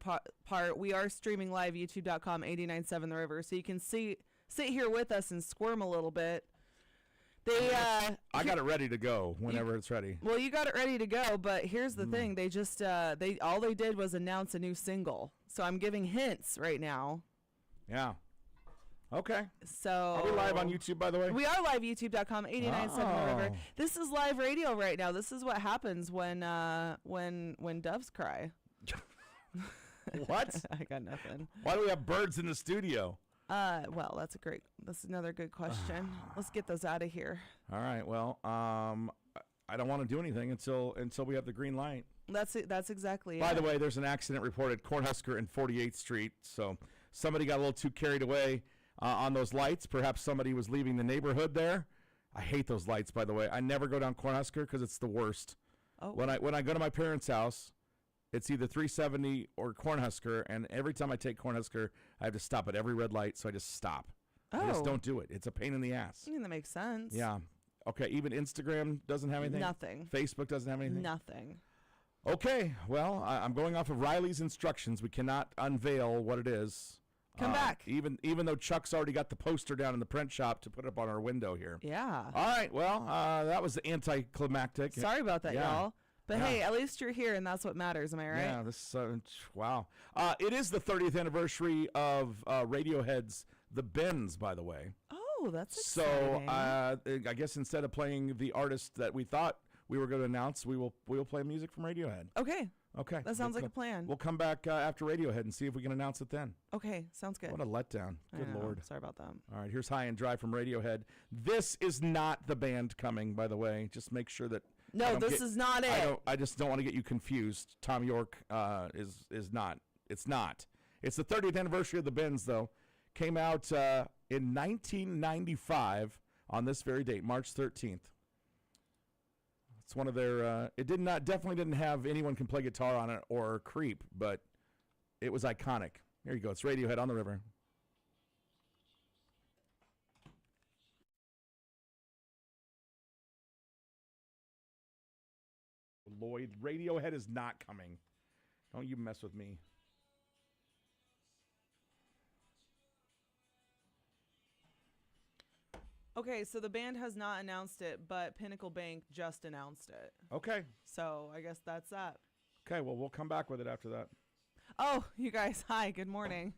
part, we are streaming live, youtube.com, 897 The River, so you can sit here with us and squirm a little bit. I got it ready to go whenever it's ready. Well, you got it ready to go, but here's the thing. They just, all they did was announce a new single. So I'm giving hints right now. Yeah. Okay. So are we live on YouTube, by the way? We are live, youtube.com, 897 The River. This is live radio right now. This is what happens when doves cry. What? I got nothing. Why do we have birds in the studio? Well, that's another good question. Let's get those out of here. All right. Well, I don't want to do anything until we have the green light. That's it. That's exactly it. By the way, there's an accident reported at Cornhusker and 48th Street. So somebody got a little too carried away on those lights. Perhaps somebody was leaving the neighborhood there. I hate those lights, by the way. I never go down Cornhusker because it's the worst. Oh. When I go to my parents' house, it's either 370 or Cornhusker, and every time I take Cornhusker, I have to stop at every red light, so I just stop. I just don't do it. It's a pain in the ass. I mean, that makes sense. Yeah. Okay, even Instagram doesn't have anything? Nothing. Facebook doesn't have anything? Nothing. Okay, well, I'm going off of Riley's instructions. We cannot unveil what it is. Come back. Even though Chuck's already got the poster down in the print shop to put up on our window here. Yeah. All right, well, that was anticlimactic. Sorry about that, y'all. But hey, at least you're here, and that's what matters. Am I right? Yeah, this wow. It is the 30th anniversary of Radiohead's The Bends, by the way. Oh, that's exciting. So I guess instead of playing the artist that we thought we were going to announce, we will play music from Radiohead. Okay. Okay. That sounds like a plan. We'll come back after Radiohead and see if we can announce it then. Okay, sounds good. What a letdown. Good Lord. Sorry about that. All right, here's High and Dry from Radiohead. This is not the band coming, by the way. Just make sure that... No, this is not it. I just don't want to get you confused. Tom York is not. It's not. It's the 30th anniversary of the Bends, though. Came out in 1995 on this very date, March 13th. It's one of their. It definitely didn't have Anyone Can Play Guitar on it or Creep, but it was iconic. Here you go. It's Radiohead on the River. Lloyd, Radiohead is not coming. Don't you mess with me. Okay, so the band has not announced it, but Pinnacle Bank just announced it. Okay. So I guess that's that. Okay, well, we'll come back with it after that. Oh, you guys, hi, good morning.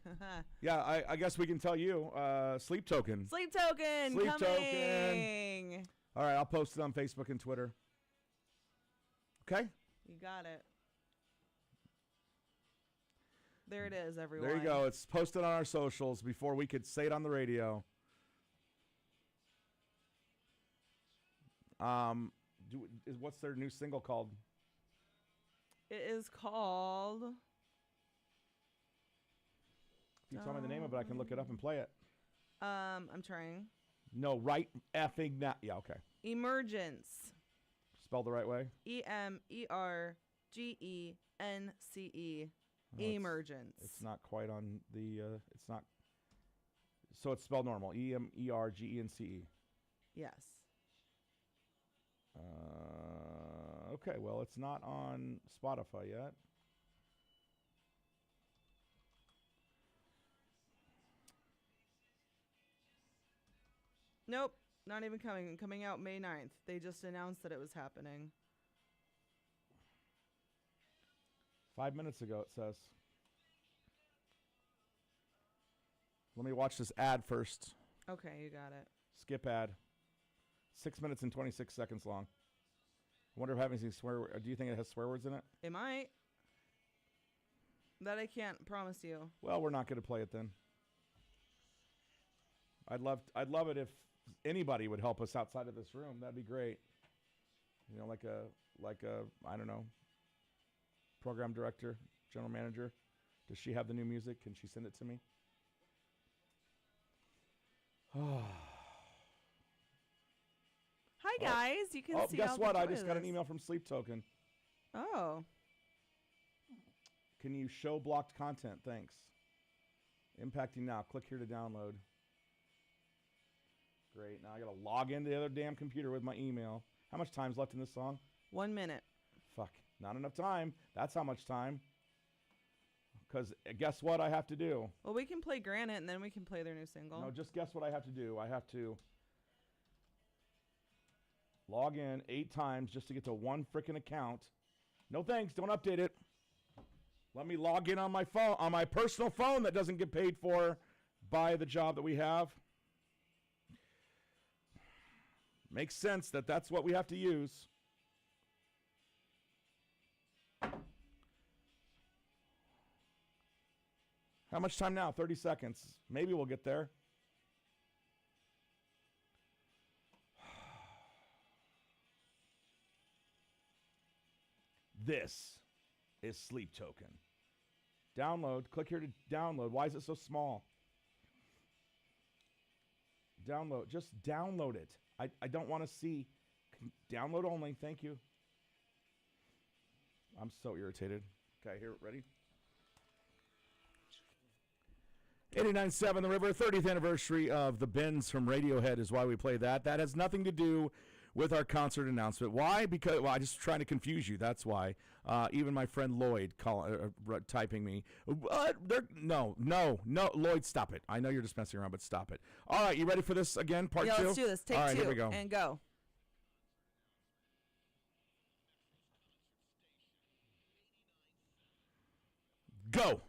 Yeah, I guess we can tell you. Sleep Token. Sleep Token Sleep coming. Token. All right, I'll post it on Facebook and Twitter. Okay? You got it. There it is, everyone. There you go. It's posted on our socials before we could say it on the radio. What's their new single called? It is called... If you tell me the name of it, I can look it up and play it. I'm trying. No, right effing now. Yeah, okay. Emergence. Spelled the right way? E-M-E-R-G-E-N-C-E. Emergence. It's not quite on the, it's not, so it's spelled normal. E-M-E-R-G-E-N-C-E. Yes. Okay, well, it's not on Spotify yet. Nope, not even coming out May 9th. They just announced that it was happening. 5 minutes ago, it says. Let me watch this ad first. Okay, you got it. Skip ad. 6 minutes and 26 seconds long. I wonder if having any swear words. Do you think it has swear words in it? It might. That I can't promise you. Well, we're not going to play it then. I'd love it if anybody would help us outside of this room. That'd be great. You know, like a I don't know, program director, general manager. Does she have the new music? Can she send it to me? Hi guys, you can see. Guess all what? the I just got an playlists. email from Sleep Token. Oh. Can you show blocked content? Thanks. Impacting now. Click here to download. Great. Now I got to log into the other damn computer with my email. How much time's left in this song? 1 minute. Fuck. Not enough time. That's how much time. Oh, Because guess what I have to do? Well, we can play Granite, and then we can play their new single. No, just guess what I have to do. I have to log in 8 times just to get to one freaking account. No thanks. Don't update it. Let me log in on my phone, on my personal phone that doesn't get paid for by the job that we have. Makes sense that that's what we have to use. How much time now? 30 seconds. Maybe we'll get there. This is Sleep Token. Download. Click here to download. Why is it so small? Download. Just download it. I don't want to see. Download only. Thank you. I'm so irritated. Okay, here, ready? 89.7 The River, 30th anniversary of the Bends from Radiohead is why we play that. That has nothing to do with our concert announcement. Why? Because, well, I'm just trying to confuse you. That's why. Even my friend Lloyd typing me. No, Lloyd, stop it. I know you're just messing around, but stop it. All right, you ready for this again, part 2? Yeah, let's do this. Take All right, 2 here we go. and go. Go.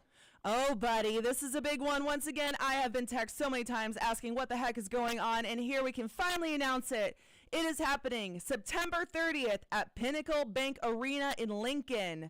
Oh, buddy, this is a big one. Once again, I have been texted so many times asking what the heck is going on, and here we can finally announce it. It is happening September 30th at Pinnacle Bank Arena in Lincoln.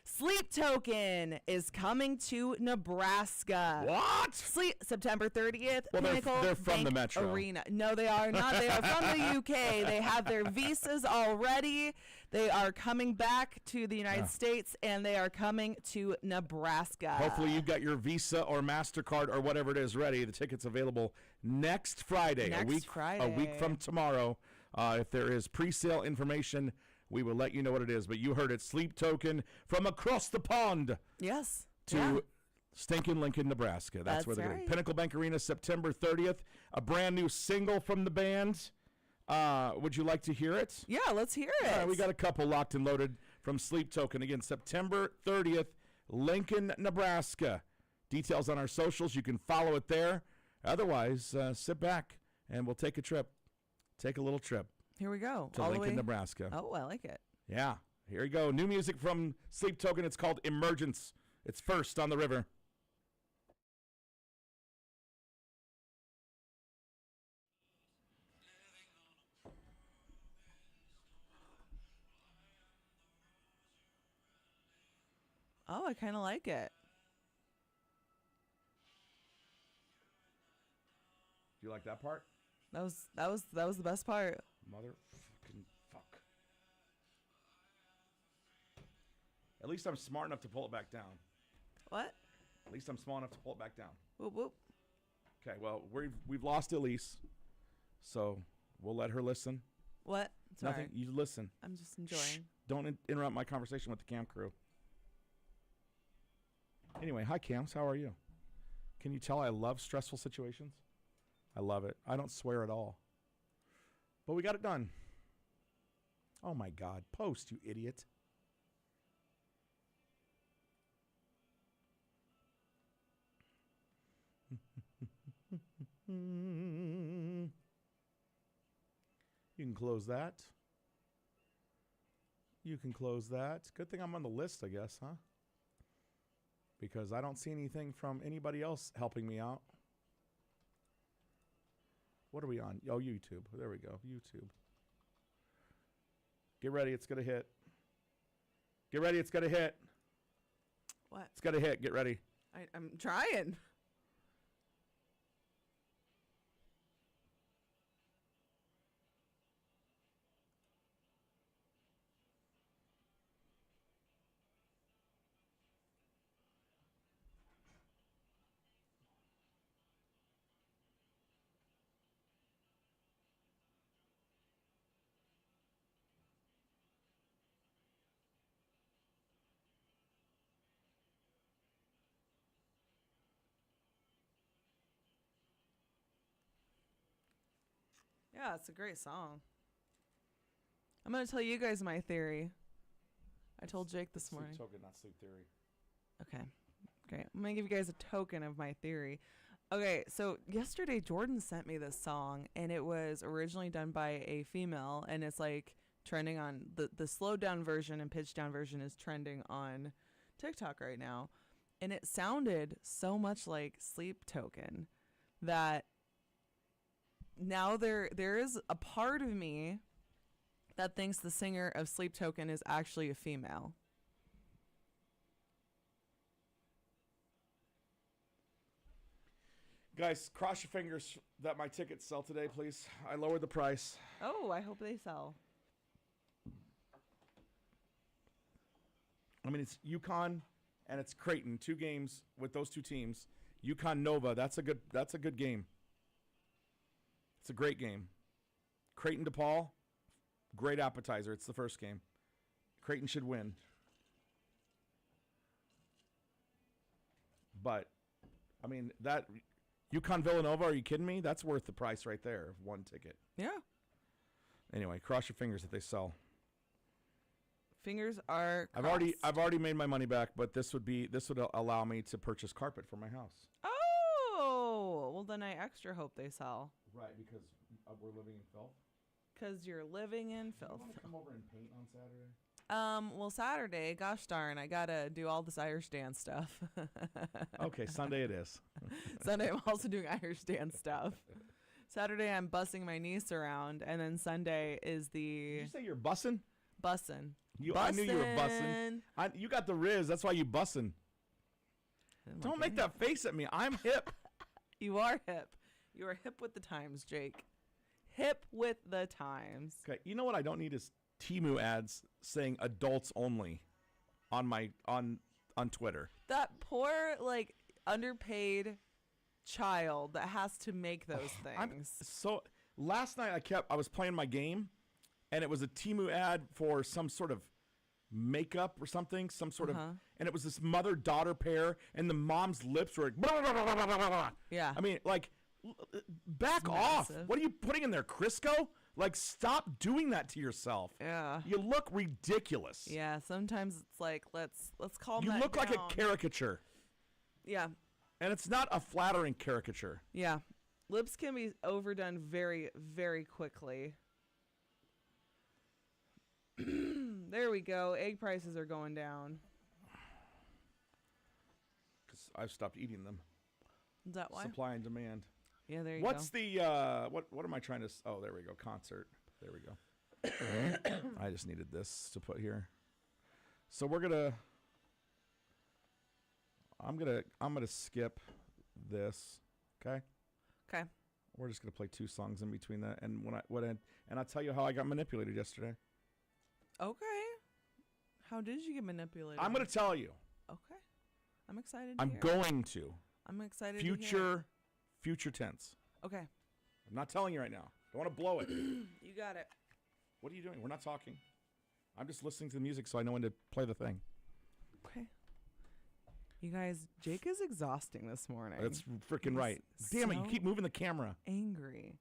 Sleep Token is coming to Nebraska. What? September 30th, Well, Pinnacle they're from Bank the Metro. Arena. No, they are not. They are from the UK. They have their visas already. They are coming back to the United States, and they are coming to Nebraska. Hopefully you've got your Visa or MasterCard or whatever it is ready. The ticket's available next Friday, a week from tomorrow. If there is pre-sale information, we will let you know what it is. But you heard it, Sleep Token from across the pond. Yes. To stinking Lincoln, Nebraska. That's where they're going. Pinnacle Bank Arena, September 30th. A brand new single from the band. Would you like to hear it? Yeah, let's hear it. All right, we got a couple locked and loaded from Sleep Token. Again, September 30th, Lincoln, Nebraska. Details on our socials. You can follow it there. Otherwise, sit back and we'll take a trip. Take a little trip. Here we go. To Lincoln, Nebraska. Oh, I like it. Yeah. Here we go. New music from Sleep Token. It's called Emergence. It's First on the River. Oh, I kind of like it. Do you like that part? That was the best part. Motherfucking fuck. At least I'm smart enough to pull it back down. What? At least I'm small enough to pull it back down. Whoop whoop. Okay, well, we've lost Elise, so we'll let her listen. What? Sorry. Nothing. You listen. I'm just enjoying. Shh, don't interrupt my conversation with the cam crew. Anyway, hi Cams, how are you? Can you tell I love stressful situations? I love it. I don't swear at all. But we got it done. Oh my God, post, you idiot. You can close that. You can close that. Good thing I'm on the list, I guess, huh? Because I don't see anything from anybody else helping me out. What are we on? Oh, YouTube. There we go. YouTube. Get ready. It's going to hit. Get ready. It's going to hit. What? It's going to hit. Get ready. I'm trying. Yeah, it's a great song. I'm going to tell you guys my theory. I told Jake this morning. Sleep Token, not Sleep Theory. Okay, great. I'm going to give you guys a token of my theory. Okay, so yesterday Jordan sent me this song, and it was originally done by a female, and it's like trending on the slowed down version and pitched down version is trending on TikTok right now. And it sounded so much like Sleep Token that now there is a part of me that thinks the singer of Sleep Token is actually a female. Guys, cross your fingers that my tickets sell today, please. I lowered the price. Oh, I hope they sell. I mean, it's UConn and it's Creighton. 2 games with those 2 teams. UConn Nova. That's a good game. It's a great game. Creighton DePaul. Great appetizer. It's the first game. Creighton should win. But I mean that. UConn Villanova, are you kidding me? That's worth the price right there of 1 ticket. Yeah. Anyway, cross your fingers that they sell. Fingers are I've crossed. already made my money back, but this would allow me to purchase carpet for my house. Oh, well then I extra hope they sell. Right, because we're living in filth. Because you're living in filth. You want to come over and paint on Saturday? Well, Saturday, gosh darn, I gotta do all this Irish dance stuff. Okay, Sunday it is. Sunday, I'm also doing Irish dance stuff. Saturday, I'm bussing my niece around, and then Sunday is the Did you say you're bussing? bussin'. I knew you were bussing. You got the Riz. That's why you bussing. Don't make that face at me. I'm hip. You are hip. You are hip with the times, Jake. Hip with the times. Okay, you know what I don't need is Temu ads saying adults only on Twitter. That poor, like, underpaid child that has to make those things. So last night I was playing my game, and it was a Temu ad for some sort of makeup or something, and it was this mother-daughter pair, and the mom's lips were like, blah, blah, blah, blah, blah, blah. Yeah. I mean, like, back It's off. massive. What are you putting in there, Crisco? Like, stop doing that to yourself. Yeah. You look ridiculous. Yeah, sometimes it's like, let's calm You that look like down. a caricature, Yeah. and it's not a flattering caricature. Yeah. Lips can be overdone very, very quickly. There we go. Egg prices are going down. Because I've stopped eating them. Is that why? Supply and demand. Yeah, there you What's go. the what am I trying to oh, there we go. Concert. There we go. I just needed this to put here. So I'm going to skip this, okay? Okay. We're just going to play 2 songs in between that, and and I'll tell you how I got manipulated yesterday. Okay. How did you get manipulated? I'm going to tell you. Okay. I'm excited to I'm hear. going to. I'm excited to hear. Future tense. Okay. I'm not telling you right now. Don't want to blow it. You got it. What are you doing? We're not talking. I'm just listening to the music so I know when to play the thing. Okay. You guys, Jake is exhausting this morning. That's freaking right. Damn it, you so keep moving the camera. angry.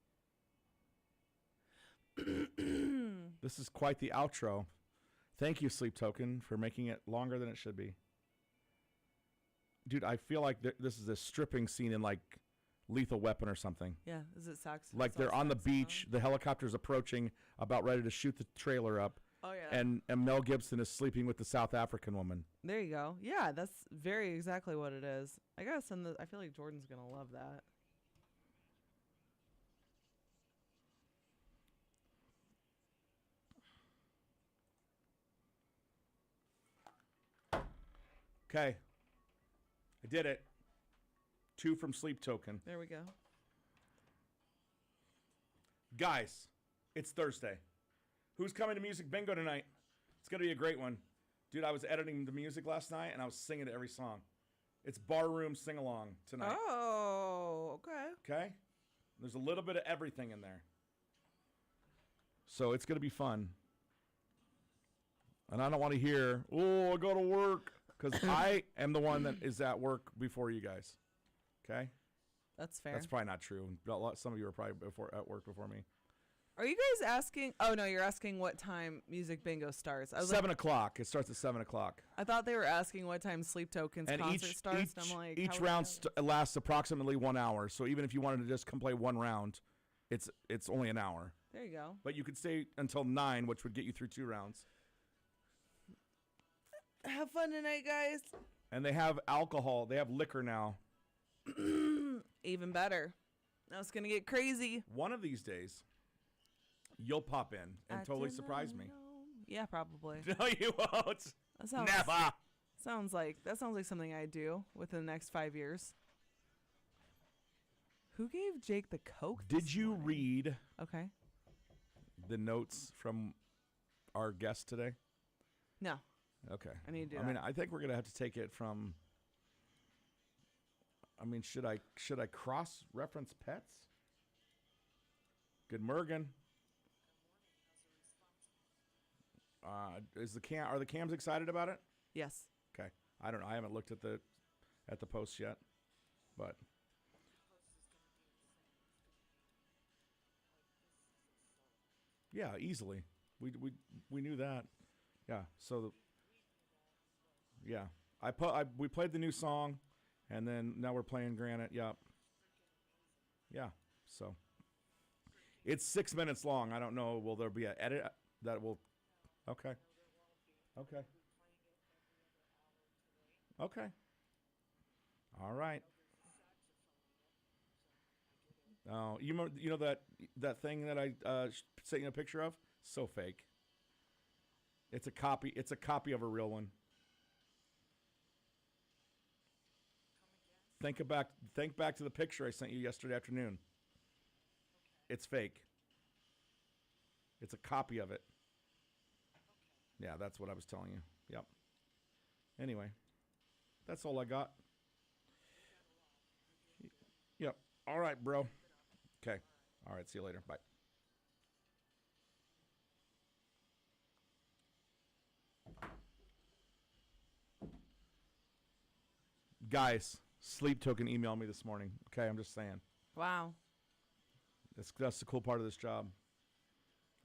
This is quite the outro. Thank you, Sleep Token, for making it longer than it should be. Dude, I feel like this is a stripping scene in, like, Lethal Weapon or something. Yeah, is it sax? Like they're on the beach, the helicopter's approaching, about ready to shoot the trailer up, Oh yeah. and Mel Gibson is sleeping with the South African woman. There you go. Yeah, that's very exactly what it is. I gotta send the. I feel like Jordan's gonna love that. Okay. I did it. 2 from Sleep Token. There we go. Guys, it's Thursday. Who's coming to Music Bingo tonight? It's going to be a great one. Dude, I was editing the music last night, and I was singing to every song. It's barroom sing-along tonight. Oh, okay. Okay? There's a little bit of everything in there. So it's going to be fun. And I don't want to hear, oh, I got to work. Because I am the one that is at work before you guys. Okay? That's fair. That's probably not true. Some of you are probably at work before me. Are you guys asking? Oh, no, you're asking what time Music Bingo starts. I was 7 o'clock. It starts at 7 o'clock. I thought they were asking what time Sleep Tokens And concert starts. And I'm like, each round lasts approximately 1 hour. So even if you wanted to just come play one round, it's only an hour. There you go. But you could stay until 9, which would get you through 2 rounds. Have fun tonight, guys. And they have alcohol. They have liquor now. Even better. Now it's going to get crazy. One of these days, you'll pop in and totally surprise me. Yeah, probably. No, you won't. Never. Sounds like something I do within the next 5 years. Who gave Jake the Coke? Did you read Okay. the notes from our guest today? No. Okay. I need to do I mean, that. I think we're gonna have to take it from. I mean, should I cross-reference pets? Good Morgan. Are the cams excited about it? Yes. Okay. I don't know. I haven't looked at the posts yet, but yeah, easily. We knew that. Yeah. So yeah, we played the new song, and then now we're playing Granite. Yep. Yeah. So it's 6 minutes long. I don't know. Will there be an edit that will? Okay. Okay. Okay. All right. Oh, you know that thing that I sent you a picture of? So fake. It's a copy. It's a copy of a real one. Think back to the picture I sent you yesterday afternoon. It's fake. It's a copy of it. Yeah, that's what I was telling you. Yep. Anyway, that's all I got. Yep. All right, bro. Okay. All right. See you later. Bye. Guys, Sleep Token emailed me this morning. Okay, I'm just saying. Wow. That's the cool part of this job.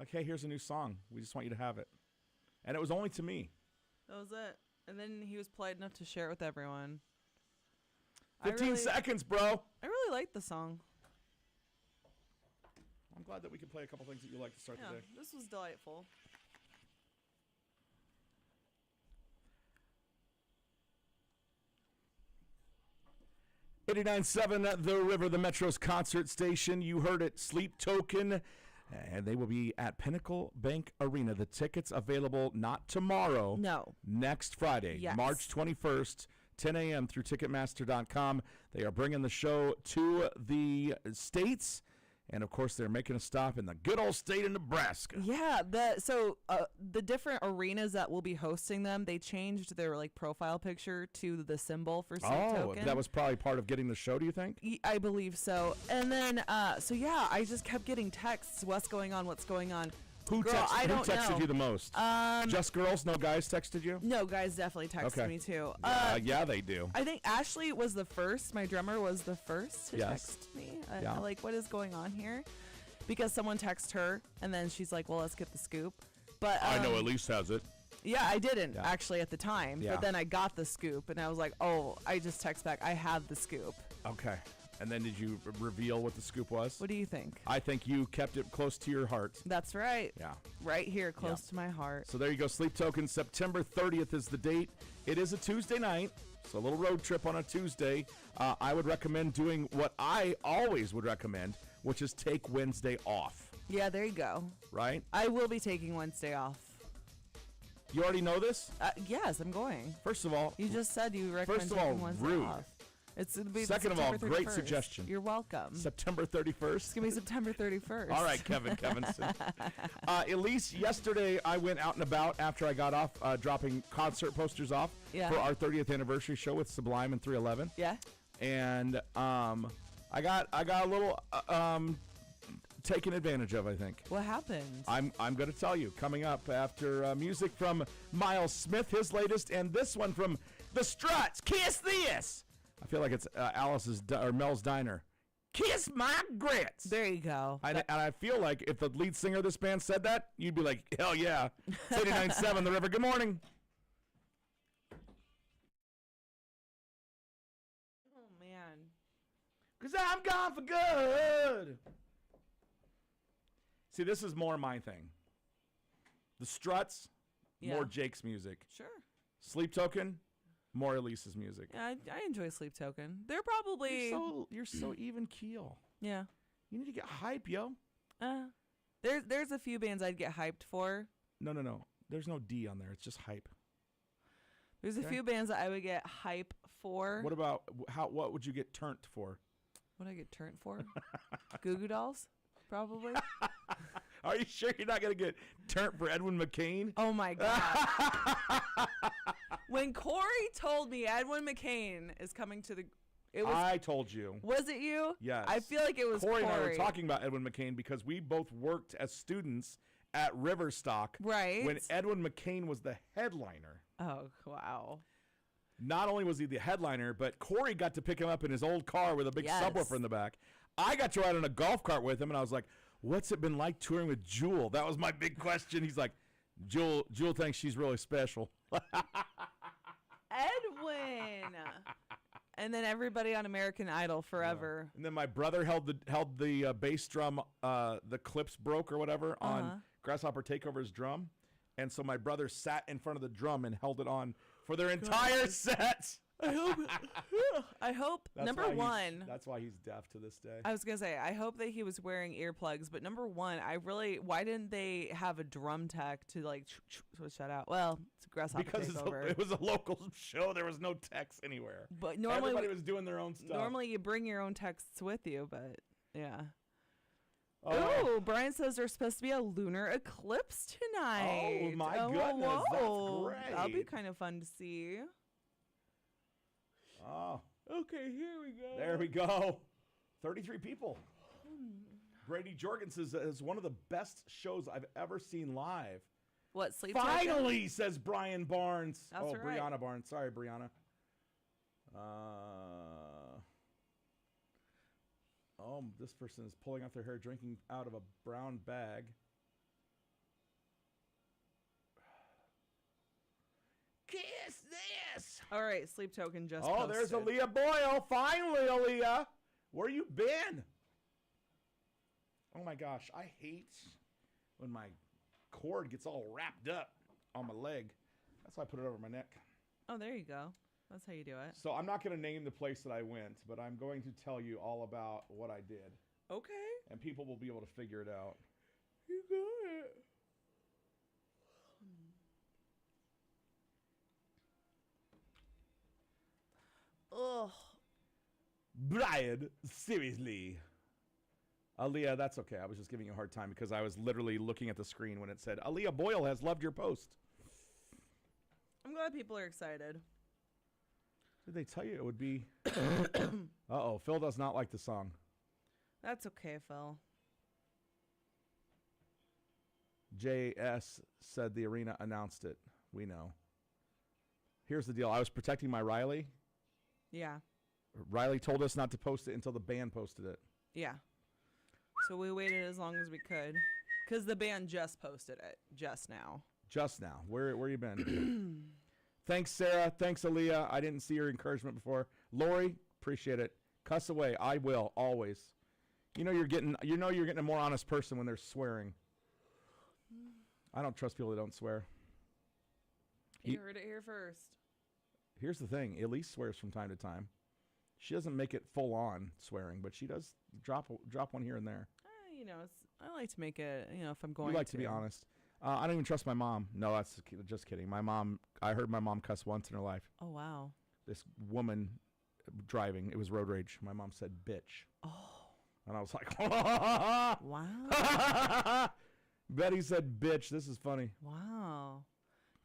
Okay, here's a new song. We just want you to have it. And it was only to me. That was it. And then he was polite enough to share it with everyone. 15 seconds, bro. I really like the song. I'm glad that we can play a couple things that you like to start the day. This was delightful. '89.7 The River, the Metro's concert station. You heard it, Sleep Token. And they will be at Pinnacle Bank Arena. The tickets available not tomorrow. No. Next Friday, Yes. March 21st, 10 a.m. through Ticketmaster.com. They are bringing the show to the States. And, of course, they're making a stop in the good old state of Nebraska. Yeah, the different arenas that will be hosting them, they changed their profile picture to the symbol for Sleep Token. That was probably part of getting the show, do you think? I believe so. And then, I just kept getting texts. What's going on? What's going on? Who texted you the most? Just girls? No guys texted you? No, guys definitely texted me too. Yeah, they do. I think Ashley was the first. My drummer was the first to text me. What is going on here? Because someone texted her, and then she's like, well, let's get the scoop. But I know Elise has it. Yeah, I didn't actually at the time. Yeah. But then I got the scoop, and I was like, oh, I just text back, I have the scoop. Okay. And then did you reveal what the scoop was? What do you think? I think you kept it close to your heart. That's right. Yeah. Right here, close to my heart. So there you go. Sleep Token, September 30th is the date. It is a Tuesday night, so a little road trip on a Tuesday. I would recommend doing what I always would recommend, which is take Wednesday off. Yeah, there you go. Right? I will be taking Wednesday off. You already know this? Yes, I'm going. First of all, You just said you recommend taking Wednesday rude. off. It's gonna be Second of all, September great 31st. suggestion. You're welcome. September 31st. It's going to be September 31st. All right, Kevin Kevinson. Elise, yesterday I went out and about after I got off dropping concert posters off for our 30th anniversary show with Sublime and 311. Yeah. And I got a little taken advantage of, I think. What happened? I'm going to tell you coming up after music from Miles Smith, his latest, and this one from The Struts. Kiss This. I feel like it's Mel's Diner. Kiss my grits. There you go. And I feel like if the lead singer of this band said that, you'd be like, hell yeah. 89.7 The River. Good morning. Oh, man. Because I'm gone for good. See, this is more my thing. The Struts, more Jake's music. Sure. Sleep Token, more Elise's music. Yeah, I enjoy Sleep Token. They're probably... You're so even keel. Yeah. You need to get hype, yo. There's a few bands I'd get hyped for. No. There's no D on there. It's just hype. There's a few bands that I would get hype for. What about, what would you get turned for? What would I get turned for? Goo Goo Dolls, probably. Are you sure you're not going to get turned for Edwin McCain? Oh, my God. When Corey told me Edwin McCain is coming to the... I told you. Was it you? Yes. I feel like it was Corey. And I were talking about Edwin McCain because we both worked as students at Riverstock. Right. When Edwin McCain was the headliner. Oh, wow. Not only was he the headliner, but Corey got to pick him up in his old car with a big subwoofer in the back. I got to ride in a golf cart with him, and I was like, what's it been like touring with Jewel? That was my big question. He's like, Jewel thinks she's really special. Edwin. And then everybody on American Idol forever. And then my brother held the bass drum, the clips broke or whatever on Grasshopper Takeover's drum. And so my brother sat in front of the drum and held it on for their entire set. I hope number one. That's why he's deaf to this day. I was going to say, I hope that he was wearing earplugs. But number one, why didn't they have a drum tech to like switch that out? Well, it's Grasshopper Takeover. It was a local show. There was no techs anywhere. But normally everybody was doing their own stuff. Normally you bring your own texts with you, but yeah. Oh, Brian says there's supposed to be a lunar eclipse tonight. Oh, my goodness. Whoa. That's great. That'll be kind of fun to see. Oh. Okay, here we go. There we go. 33 people. Brady Jorgens is one of the best shows I've ever seen live. What, Sleep Finally, Token? says Brian Barnes. That's right. Brianna Barnes. Sorry, Brianna. This person is pulling out their hair, drinking out of a brown bag. Kiss this. All right, Sleep Token just posted. There's Aaliyah Boyle. Finally, Aaliyah. Where you been? Oh, my gosh. I hate when my cord gets all wrapped up on my leg. That's why I put it over my neck. Oh, there you go. That's how you do it. So I'm not going to name the place that I went, but I'm going to tell you all about what I did. Okay. And people will be able to figure it out. You got it. Ugh. Brian, seriously. Aaliyah, that's okay. I was just giving you a hard time because I was literally looking at the screen when it said, Aaliyah Boyle has loved your post. I'm glad people are excited. Did they tell you it would be? Uh-oh, Phil does not like the song. That's okay, Phil. JS said the arena announced it. We know. Here's the deal. I was protecting my Riley. Yeah. Riley told us not to post it until the band posted it. Yeah. So we waited as long as we could. Because the band just posted it. Just now. Just now. Where you been? Thanks, Sarah. Thanks, Aaliyah. I didn't see your encouragement before. Lori, appreciate it. Cuss away. I will, always. You know you're getting a more honest person when they're swearing. I don't trust people that don't swear. You heard it here first. Here's the thing. Elise swears from time to time. She doesn't make it full on swearing, but she does drop one here and there. I like to make it, if I'm going to. You like to be honest. I don't even trust my mom. No, that's just kidding. My mom, I heard my mom cuss once in her life. Oh, wow. This woman driving, it was road rage. My mom said, bitch. Oh. And I was like, wow. Betty said, bitch. This is funny. Wow.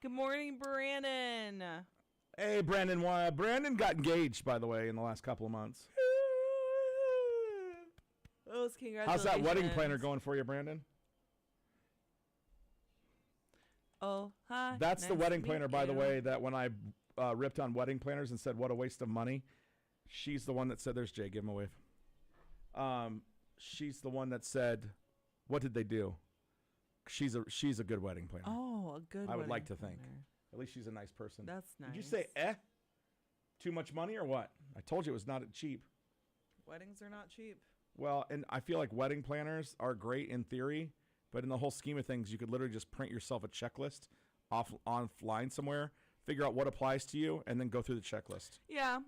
Good morning, Brandon. Hey, Brandon. Brandon got engaged, by the way, in the last couple of months. Those congratulations. How's that wedding planner going for you, Brandon? Oh, hi. That's nice the wedding planner, you. by the way, that when I ripped on wedding planners and said, what a waste of money, she's the one that said, there's Jay, give him a wave. She's the one that said, what did they do? She's a good wedding planner. Oh, a good. I would like to planner. think. At least she's a nice person. That's nice. Did you say too much money or what? I told you it was not cheap. Weddings are not cheap. Well, and I feel like wedding planners are great in theory, but in the whole scheme of things, you could literally just print yourself a checklist offline somewhere, figure out what applies to you, and then go through the checklist. Yeah.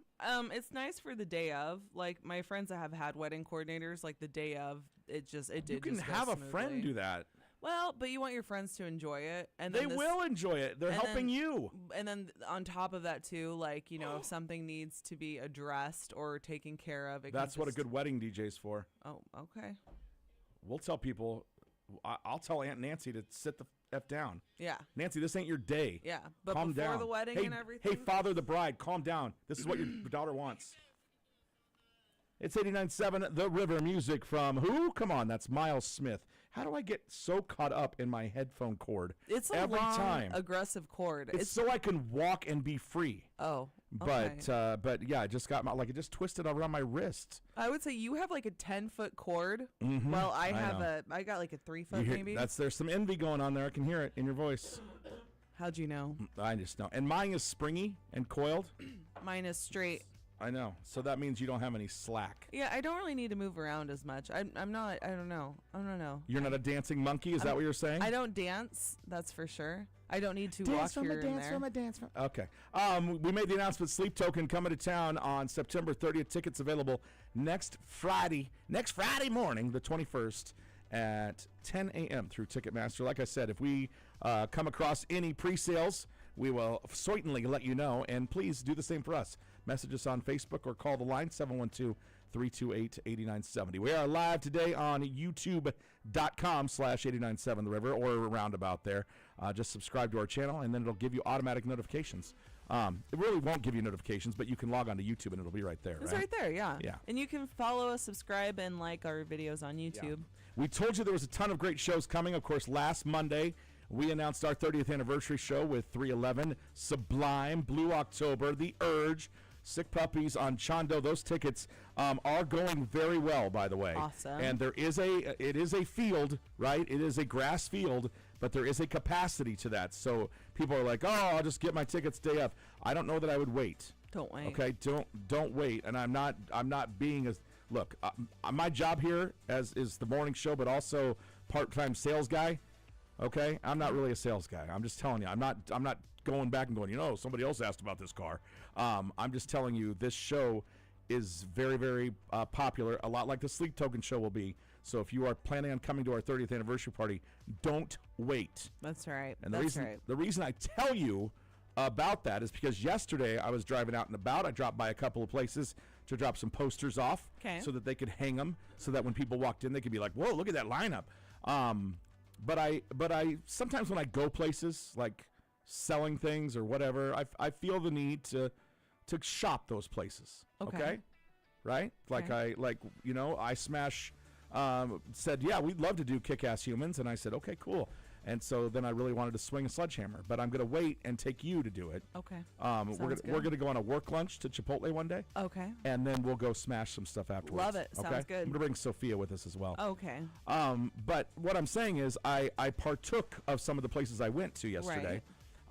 It's nice for the day of. Like my friends that have had wedding coordinators, like the day of, it did. You can just go have a smoothly. friend do that. Well, but you want your friends to enjoy it, and They then will enjoy it. They're helping you. And then on top of that too, like if something needs to be addressed or taken care of, That's what a good wedding DJ's for. Oh, okay. We'll tell people. I'll tell Aunt Nancy to sit the F down. Yeah. Nancy, this ain't your day. Yeah. But calm before down. the wedding Hey, and everything. Hey, father, the bride, calm down. This is what your daughter wants. It's 89.7 The River, music from who? Come on, that's Miles Smith. How do I get so caught up in my headphone cord? It's a every long, time? aggressive cord. It's so I can walk and be free. Oh, okay. But yeah, I just got it just twisted around my wrist. I would say you have like a 10-foot cord. Well, I got like a 3-foot maybe. There's some envy going on there. I can hear it in your voice. How'd you know? I just know. And mine is springy and coiled. Mine is straight. I know. So that means you don't have any slack. Yeah, I don't really need to move around as much. I'm not. I don't know. You're not a dancing monkey? Is that what you're saying? I don't dance. That's for sure. I don't need to walk here and there. Okay. We made the announcement. Sleep Token coming to town on September 30th. Tickets available next Friday morning, the 21st, at 10 a.m. through Ticketmaster. Like I said, if we come across any pre-sales, we will certainly let you know. And please do the same for us. Message us on Facebook or call the line 712-328-8970. We are live today on youtube.com/897 The River or around about there. Just subscribe to our channel and then it'll give you automatic notifications. It really won't give you notifications, but you can log on to YouTube and it'll be right there. It's right there, yeah. Yeah. And you can follow us, subscribe, and like our videos on YouTube. Yeah. We told you there was a ton of great shows coming. Of course, last Monday, we announced our 30th anniversary show with 311, Sublime, Blue October, The Urge, Sick Puppies on Chondo. Those tickets are going very well, by the way. Awesome. And it is a field, right? It is a grass field, but there is a capacity to that. So people are like, oh, I'll just get my tickets day of. I don't know that I would wait. Don't wait. Okay, don't wait. And I'm not being as look. My job here is the morning show, but also part-time sales guy. Okay, I'm not really a sales guy. I'm just telling you. I'm not going back and going, somebody else asked about this car. I'm just telling you, this show is very, very popular, a lot like the Sleep Token show will be. So if you are planning on coming to our 30th anniversary party, don't wait. That's right. And the reason I tell you about that is because yesterday I was driving out and about. I dropped by a couple of places to drop some posters off so that they could hang them so that when people walked in, they could be like, whoa, look at that lineup. But I sometimes when I go places like selling things or whatever, I feel the need to shop those places. Okay? Right? Like I Smash said, yeah, we'd love to do Kick-Ass Humans, and I said, okay, cool. And so then I really wanted to swing a sledgehammer, but I'm going to wait and take you to do it. Okay. We're going to go on a work lunch to Chipotle one day. Okay. And then we'll go smash some stuff afterwards. Love it. Okay? Sounds good. I'm going to bring Sophia with us as well. Okay. But what I'm saying is I partook of some of the places I went to yesterday.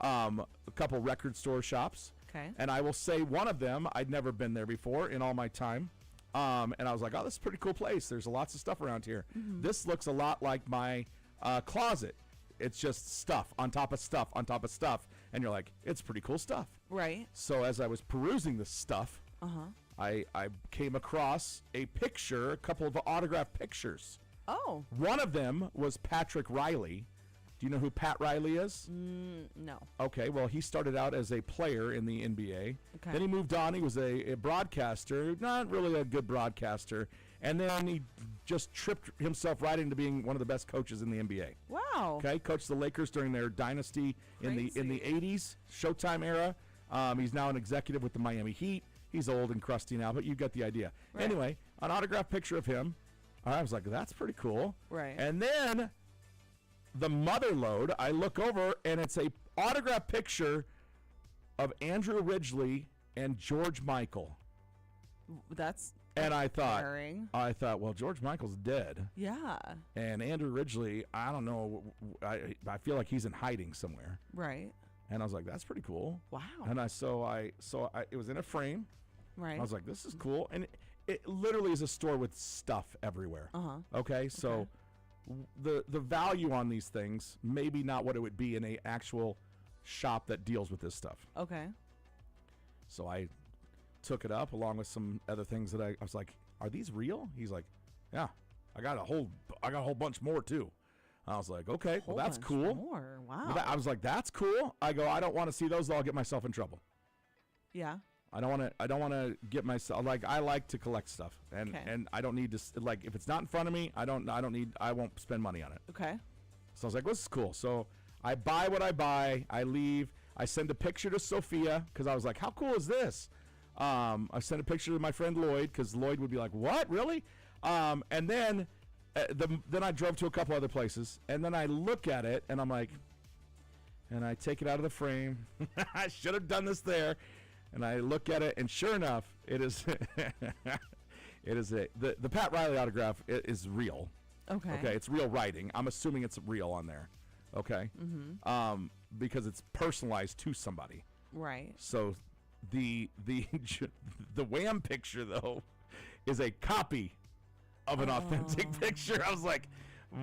Right. A couple record store shops. Okay. And I will say one of them, I'd never been there before in all my time. And I was like, oh, this is a pretty cool place. There's lots of stuff around here. Mm-hmm. This looks a lot like my closet. It's just stuff on top of stuff on top of stuff. And you're like, it's pretty cool stuff. Right. So as I was perusing this stuff, I came across a couple of autographed pictures. Oh. One of them was Patrick Riley. Do you know who Pat Riley is? No. Okay, well, he started out as a player in the NBA. Okay. Then he moved on. He was a broadcaster, not really a good broadcaster. And then he just tripped himself right into being one of the best coaches in the NBA. Wow. Okay, coached the Lakers during their dynasty in the 80s, Showtime era. He's now an executive with the Miami Heat. He's old and crusty now, but you get the idea. Right. Anyway, an autographed picture of him. I was like, that's pretty cool. Right. And then the mother load, I look over, and it's a autographed picture of Andrew Ridgeley and George Michael. That's And I thought, caring. well, George Michael's dead. Yeah. And Andrew Ridgeley, I don't know, I feel like he's in hiding somewhere. Right. And I was like, that's pretty cool. Wow. And it was in a frame. Right. I was like, this is cool. And it literally is a store with stuff everywhere. Okay, so the value on these things, maybe not what it would be in a actual shop that deals with this stuff. Okay. So I took it up along with some other things that I was like, are these real? He's like, yeah, I got a whole bunch more too. I was like, okay, well, that's cool. More. Wow. I was like, that's cool. I go, I don't want to see those. I'll get myself in trouble. Yeah. I don't want to get myself, like, I like to collect stuff, and I don't need to, like, if it's not in front of me, I won't spend money on it. Okay. So I was like, this is cool. So I buy what I buy. I leave. I send a picture to Sophia because I was like, how cool is this? I sent a picture to my friend Lloyd because Lloyd would be like, what, really? And then I drove to a couple other places, and then I look at it, and I'm like, and I take it out of the frame. I should have done this there. And I look at it, and sure enough, it is the Pat Riley autograph is real. Okay. Okay, it's real writing. I'm assuming it's real on there. Okay. Mm-hmm. Because it's personalized to somebody. Right. So the Wham picture though is a copy of an authentic picture. I was like,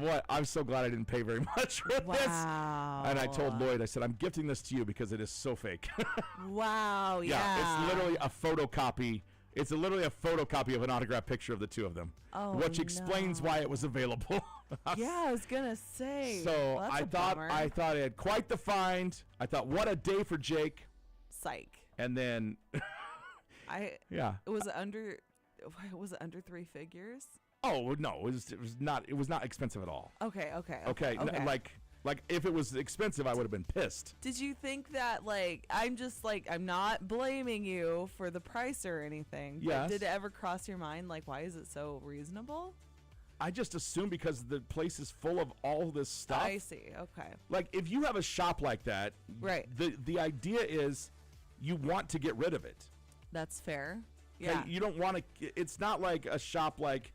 what? I'm so glad I didn't pay very much for this. And I told Lloyd, I said, I'm gifting this to you because it is so fake. Wow. Yeah. It's literally a photocopy. It's literally a photocopy of an autographed picture of the two of them, which explains why it was available. Yeah, I was gonna say. So well, I thought it had quite the find. I thought, what a day for Jake. Psych. And then, Was it under 3 figures? Oh no, it was not expensive at all. Okay. Like if it was expensive, I would have been pissed. Did you think that, like, I'm not blaming you for the price or anything, but yes. did it ever cross your mind, like, why is it so reasonable? I just assume because the place is full of all this stuff. I see. Okay. Like if you have a shop like that, right? The idea is you want to get rid of it. That's fair. Okay? Yeah. You don't want to. It's not like a shop like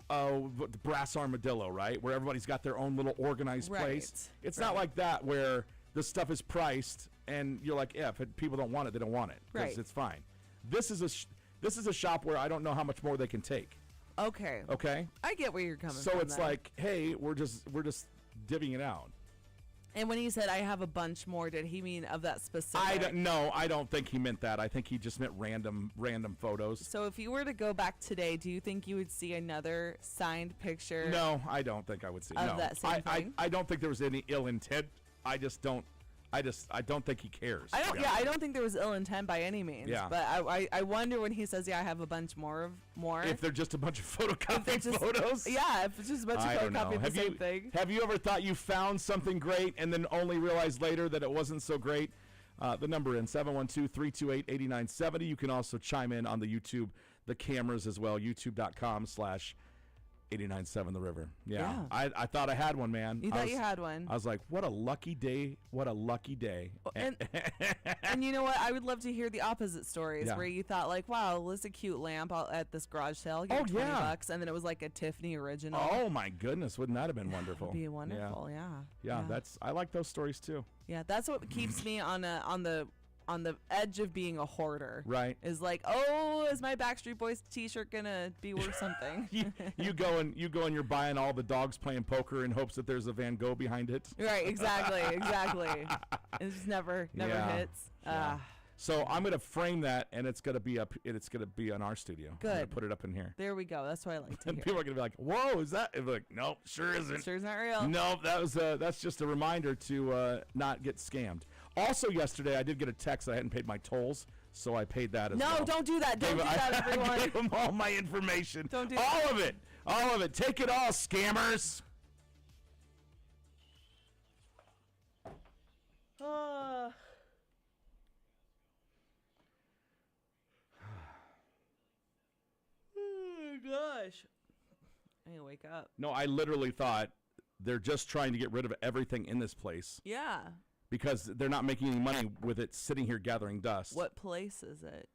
the Brass Armadillo, right? Where everybody's got their own little organized place. It's not like that where the stuff is priced and you're like, yeah, if people don't want it, they don't want it. Right. It's fine. This is a shop where I don't know how much more they can take. Okay. Okay. I get where you're coming from. So it's then. like, hey, we're just divvying it out. And when he said I have a bunch more, did he mean of that specific? I don't think he meant that. I think he just meant random photos. So if you were to go back today, do you think you would see another signed picture? No, I don't think I would see. Of that same thing? I don't think there was any ill intent. I don't think he cares. I don't think there was ill intent by any means. Yeah. But I wonder when he says, yeah, I have a bunch more. If they're just a bunch of photocopied photos. Yeah, if it's just a bunch of photocopied the same thing. Have you ever thought you found something great and then only realized later that it wasn't so great? The number in 712-328-8970. You can also chime in on the YouTube, the cameras as well, youtube.com/897 The River. Yeah. I thought I had one, man. You thought you had one. I was like, what a lucky day. What a lucky day. And you know what? I would love to hear the opposite stories where you thought, like, wow, this is a cute lamp at this garage sale. Give it $20, and then it was like a Tiffany original. Oh, my goodness. Wouldn't that have been wonderful? That'd be wonderful, yeah. I like those stories, too. Yeah, that's what keeps me on the edge of being a hoarder. Right. Is like, oh, is my Backstreet Boys t-shirt gonna be worth something? you go and you're buying all the dogs playing poker in hopes that there's a Van Gogh behind it. Right, exactly. It just never hits. Yeah. So I'm gonna frame that, and it's gonna be up. It's gonna be on our studio. Good. I'm gonna put it up in here. There we go. That's what I like to And hear. people are gonna be like, "Whoa, is that?" And be like, "Nope, sure isn't. Sure is not real." Nope, that's just a reminder to not get scammed. Also, yesterday I did get a text that I hadn't paid my tolls, so I paid that as well. No, don't do that. Don't do that, everyone. I gave them all my information. Don't do all that. All of it. Take it all, scammers. Oh gosh. I need to wake up. No, I literally thought they're just trying to get rid of everything in this place. Yeah. Because they're not making any money with it sitting here gathering dust. What place is it?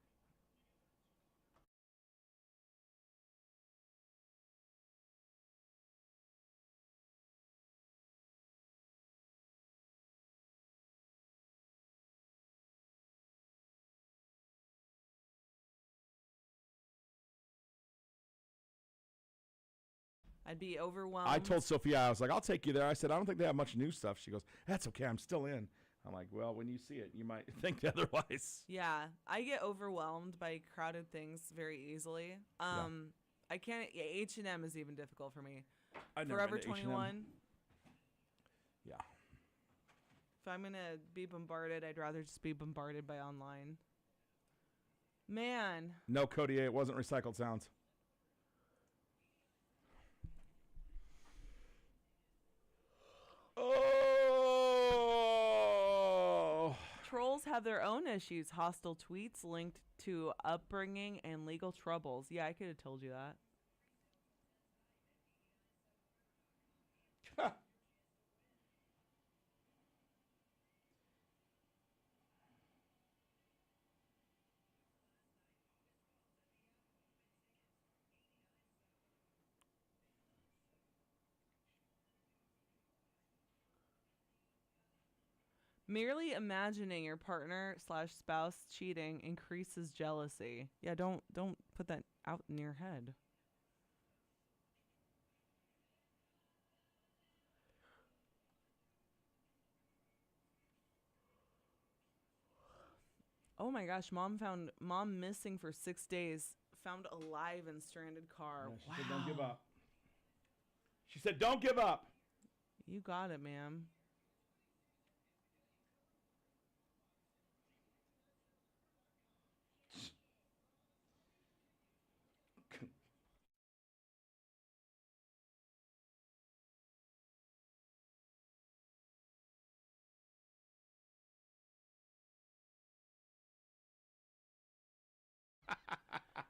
I'd be overwhelmed. I told Sophia, I was like, I'll take you there. I said, I don't think they have much new stuff. She goes, that's okay. I'm still in. I'm like, well, when you see it, you might think otherwise. Yeah, I get overwhelmed by crowded things very easily. I can't. Yeah, H&M is even difficult for me. Forever 21. Yeah. If I'm gonna be bombarded, I'd rather just be bombarded by online. Man. No, Cody, it wasn't recycled sounds. Oh. Trolls have their own issues. Hostile tweets linked to upbringing and legal troubles. Yeah, I could have told you that. Merely imagining your partner/spouse cheating increases jealousy. Yeah, don't put that out in your head. Oh my gosh, mom missing for 6 days, found alive in stranded car. Yeah, she said, don't give up. She said, don't give up. You got it, ma'am.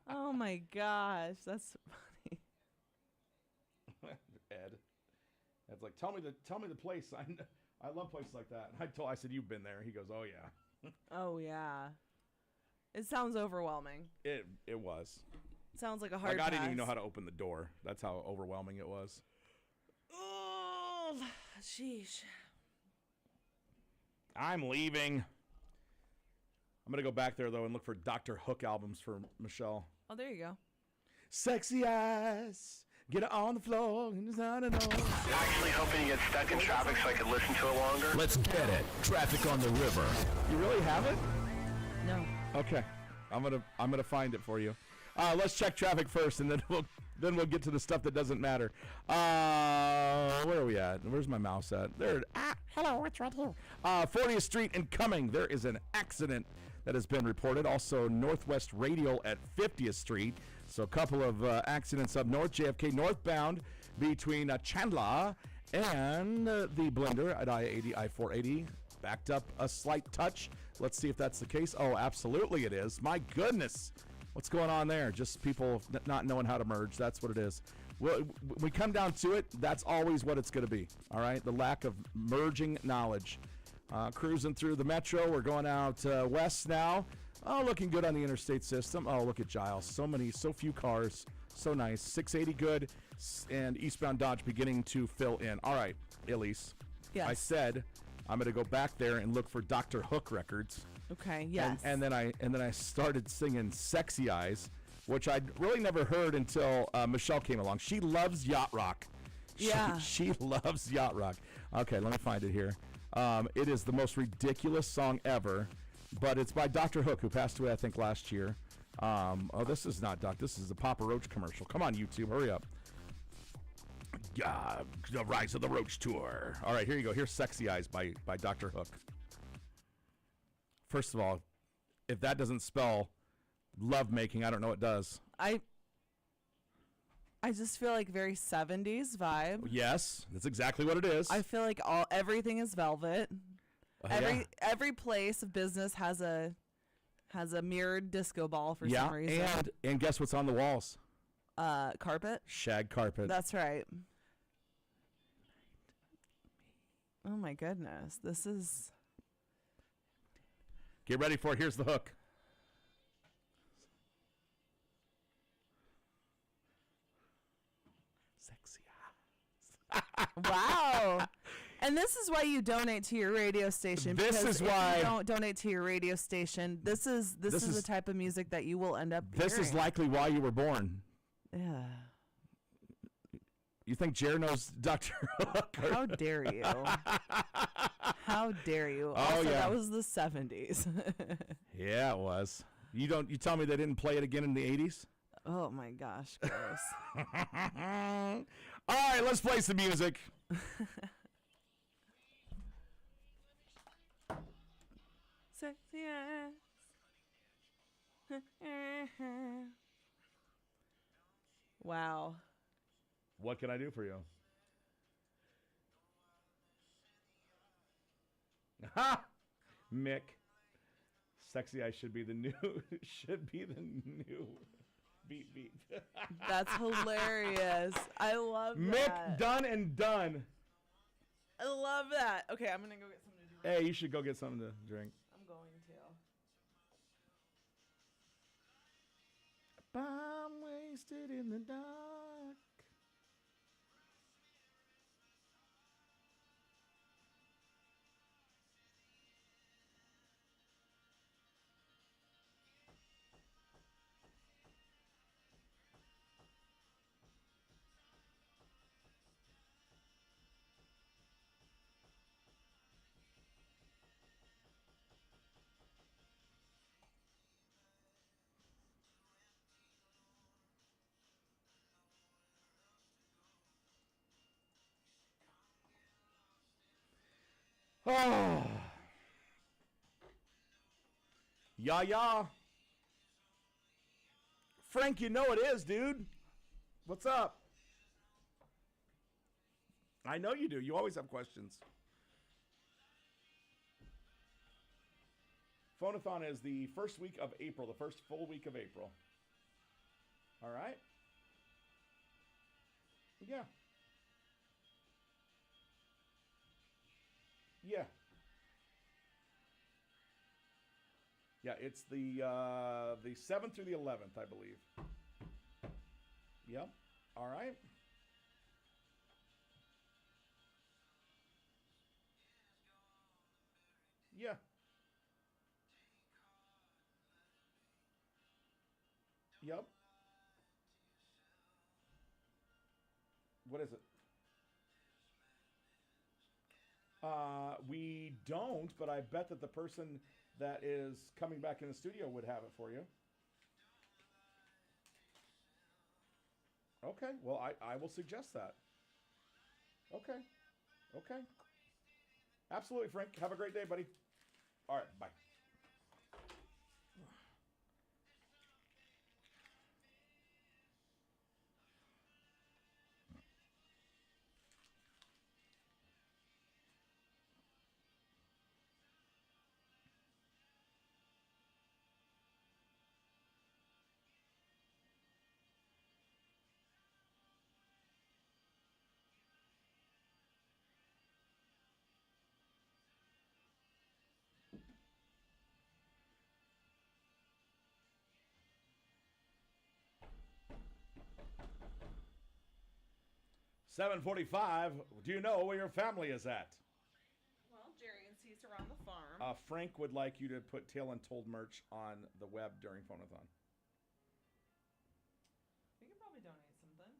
Oh my gosh, that's funny. Ed, Ed's like, tell me the place. I love places like that. And I said, you've been there. He goes, oh yeah. Oh yeah. It sounds overwhelming. It was. Sounds like a hard Like I pass. didn't even know how to open the door. That's how overwhelming it was. Oh, sheesh. I'm leaving. I'm going to go back there, though, and look for Dr. Hook albums for Michelle. Oh, there you go. Sexy eyes, get it on the floor. Actually hoping you get stuck in traffic so I could listen to it longer. Let's get it. Traffic on the river. You really have it? No. Okay. I'm gonna find it for you. Let's check traffic first, and then we'll get to the stuff that doesn't matter. Where are we at? Where's my mouse at? There. Hello, it's right here. 40th Street and Cumming. There is an accident that has been reported. Also, Northwest Radial at 50th Street. So a couple of accidents up north. JFK northbound between Chandler and the Blender at I-80, I-480. Backed up a slight touch. Let's see if that's the case. Oh, absolutely it is. My goodness. What's going on there? Just people not knowing how to merge. That's what it is. Well, we come down to it, that's always what it's going to be. All right? The lack of merging knowledge. Cruising through the metro. We're going out west now. Oh, looking good on the interstate system. Oh, look at Giles. So few cars. So nice. 680 good. And eastbound Dodge beginning to fill in. All right, Elise. Yes. I said I'm going to go back there and look for Dr. Hook records. Okay, yes. And then I started singing Sexy Eyes, which I'd really never heard until Michelle came along. She loves yacht rock. Yeah. She loves yacht rock. Okay, let me find it here. It is the most ridiculous song ever, but it's by Dr. Hook, who passed away, I think, last year. Oh, this is not Doc. This is the Papa Roach commercial. Come on, YouTube, hurry up. The Rise of the Roach Tour. All right, here you go. Here's Sexy Eyes by Dr. Hook. First of all, if that doesn't spell love making, I don't know what does. I just feel like very 70s vibe. Yes, that's exactly what it is. I feel like everything is velvet. Every place of business has a mirrored disco ball for some reason. And guess what's on the walls? Carpet. Shag carpet. That's right. Oh my goodness, this is. Get ready for it. Here's the hook. Sexy eyes. Wow. And this is why you donate to your radio station. This is why if you don't donate to your radio station. This is the type of music that you will end up This hearing. is likely why you were born. Yeah. You think Jer knows Dr. Hook? How dare you? How dare you? Oh, Also, yeah. that was the 70s. Yeah, it was. You tell me they didn't play it again in the 80s? Oh my gosh, gross. All right, let's play some music. Sexy ass. Wow. What can I do for you? Ha! Mick. Sexy Eye should be the new beat. That's hilarious. I love Mick, that. done and done. I love that. Okay, I'm going to go get something to drink. Hey, you should go get something to drink. I'm going to. I'm wasted in the dark. Oh. Yeah. Frank, you know it is, dude. What's up? I know you do. You always have questions. Phonathon is the first week of April, the first full week of April. All right? Yeah. Yeah. Yeah, it's the 7th through the 11th, I believe. Yep. All right. Yeah. Yep. What is it? We don't, but I bet that the person that is coming back in the studio would have it for you. Okay, well, I will suggest that. Okay. Absolutely, Frank. Have a great day, buddy. All right, bye. $7:45. Do you know where your family is at? Well, Jerry and Cease are on the farm. Frank would like you to put Tale Untold merch on the web during Phonathon. We could probably donate something.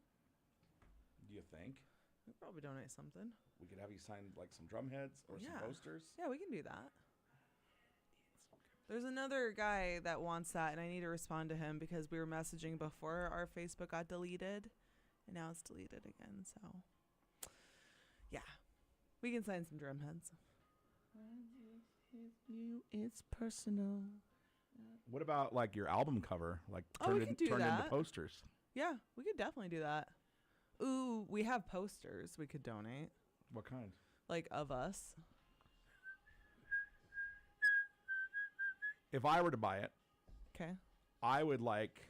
Do you think? We could probably donate something. We could have you sign like some drum heads or some posters? Yeah, we can do that. There's another guy that wants that, and I need to respond to him because we were messaging before our Facebook got deleted, and now it's deleted again. So, yeah, we can sign some drum heads. It's personal. What about like your album cover? Like We could do turned into that. posters. Yeah, we could definitely do that. Ooh, we have posters we could donate, What kind? like of us. If I were to buy it, Okay. I would like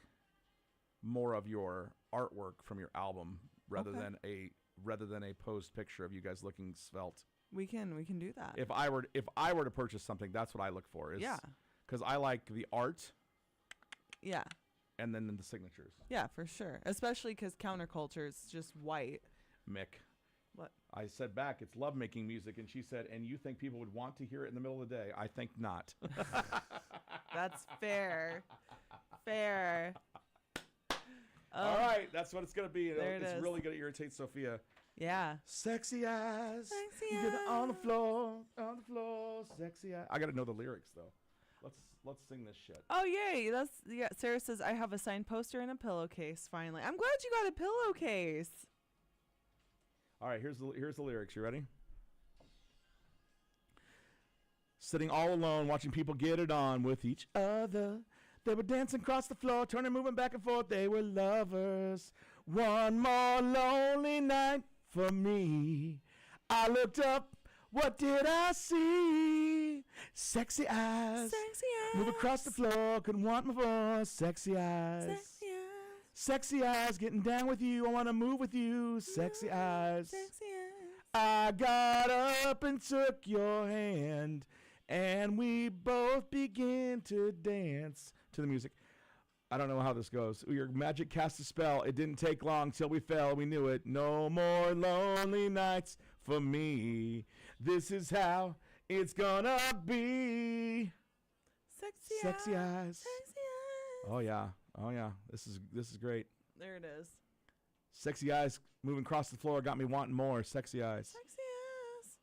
more of your artwork from your album rather Okay. than a posed picture of you guys looking svelte. We can do that. If I were to purchase something, that's what I look for. Is Yeah. Because I like the art Yeah. and then the signatures. Yeah, for sure. Especially because counterculture is just white. Mick. What? I said back, it's love making music, and she said, and you think people would want to hear it in the middle of the day? I think not. That's fair. Fair. All right, that's what it's gonna be. There it It's is. really gonna irritate Sophia. Yeah. Sexy eyes, Sexy get on the eyes. floor, sexy eyes. I gotta know the lyrics though. Let's sing this shit. Oh yay! Sarah says I have a signed poster and a pillowcase. Finally, I'm glad you got a pillowcase. All right, here's the lyrics. You ready? Sitting all alone, watching people get it on with each other. They were dancing across the floor, turning, moving back and forth. They were lovers. One more lonely night for me. I looked up. What did I see? Sexy eyes. Sexy eyes. Move across the floor. Couldn't want more. Sexy eyes. Sexy eyes. Sexy eyes. Getting down with you. I want to move with you. Sexy eyes. Sexy eyes. I got up and took your hand, and we both began to dance to the music. I don't know how this goes. Your magic cast a spell. It didn't take long till we fell. We knew it. No more lonely nights for me. This is how it's gonna be. Sexy eyes. Sexy eyes. Oh yeah. Oh yeah. This is great. There it is. Sexy eyes moving across the floor got me wanting more. Sexy eyes. Sexy eyes.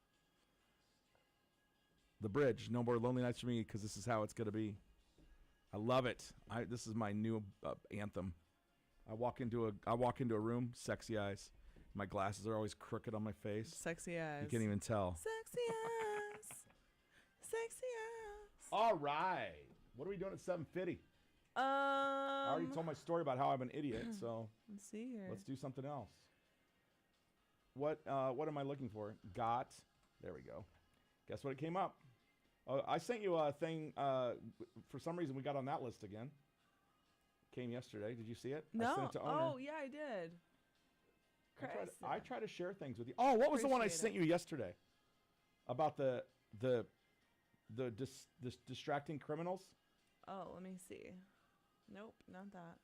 The bridge. No more lonely nights for me, because this is how it's gonna be. I love it. This is my new anthem. I walk into a room. Sexy eyes. My glasses are always crooked on my face. Sexy eyes. You can't even tell. Sexy eyes. Sexy eyes. All right. What are we doing at 7:50? I already told my story about how I'm an idiot, so Let's see here. let's do something else. What am I looking for? Got. There we go. Guess what? It came up. I sent you a thing. For some reason, we got on that list again. Came yesterday. Did you see it? I No. sent it to owner. Oh, yeah, I did. I try to share things with you. Oh, what was the one I Appreciate sent you yesterday? About the distracting criminals? Oh, let me see. Nope, not that.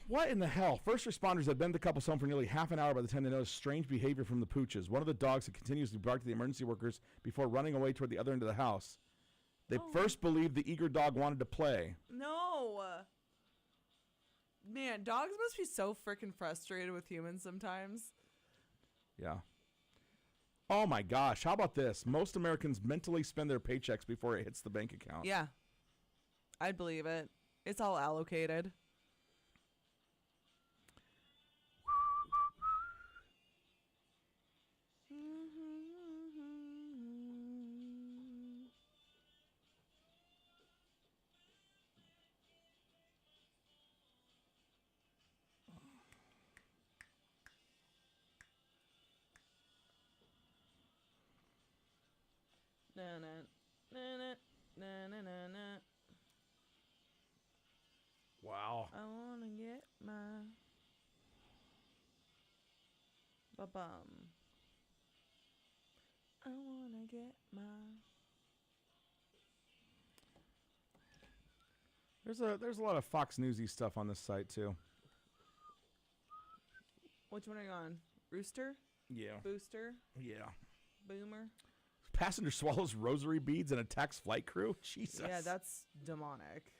What in the hell? First responders had been the couple's home for nearly half an hour by the time they noticed strange behavior from the pooches. One of the dogs had continuously barked at the emergency workers before running away toward the other end of the house. They first believed the eager dog wanted to play. No. Man, dogs must be so freaking frustrated with humans sometimes. Yeah. Oh my gosh, how about this? Most Americans mentally spend their paychecks before it hits the bank account. Yeah. I'd believe it. It's all allocated. Na na na na na na na na. Wow. I wanna get my ba-bum. I wanna get my. There's a lot of Fox Newsy stuff on this site too. Which one are you on? Rooster? Yeah. Booster? Yeah. Boomer? Passenger swallows rosary beads and attacks flight crew? Jesus. Yeah, that's demonic.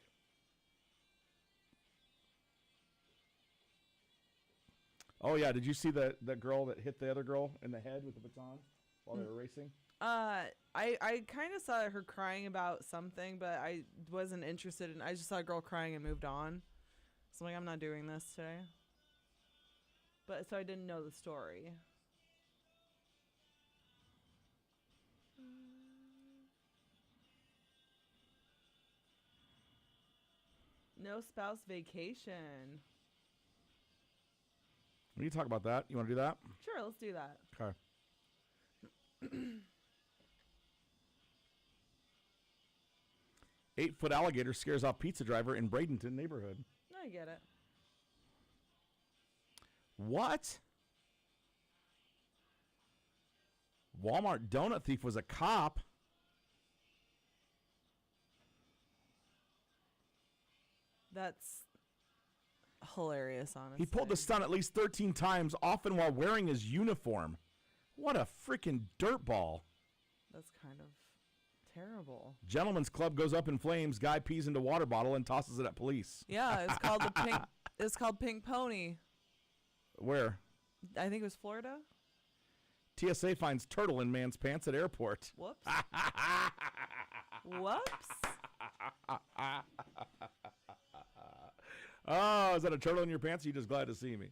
Oh yeah, did you see that girl that hit the other girl in the head with the baton while they were racing? I kind of saw her crying about something, but I wasn't interested in. I just saw a girl crying and moved on. So I'm like, I'm not doing this today. But so I didn't know the story. No spouse vacation. We can talk about that. You want to do that? Sure, let's do that. Okay. 8-foot alligator scares off pizza driver in Bradenton neighborhood. I get it. What? Walmart donut thief was a cop. That's hilarious, honestly. He pulled the stunt at least 13 times, often while wearing his uniform. What a freaking dirtball. That's kind of terrible. Gentleman's club goes up in flames. Guy pees into water bottle and tosses it at police. Yeah, it's called the pink. It's called Pink Pony. Where? I think it was Florida. TSA finds turtle in man's pants at airport. Whoops. Whoops. Oh, is that a turtle in your pants? Or you just glad to see me?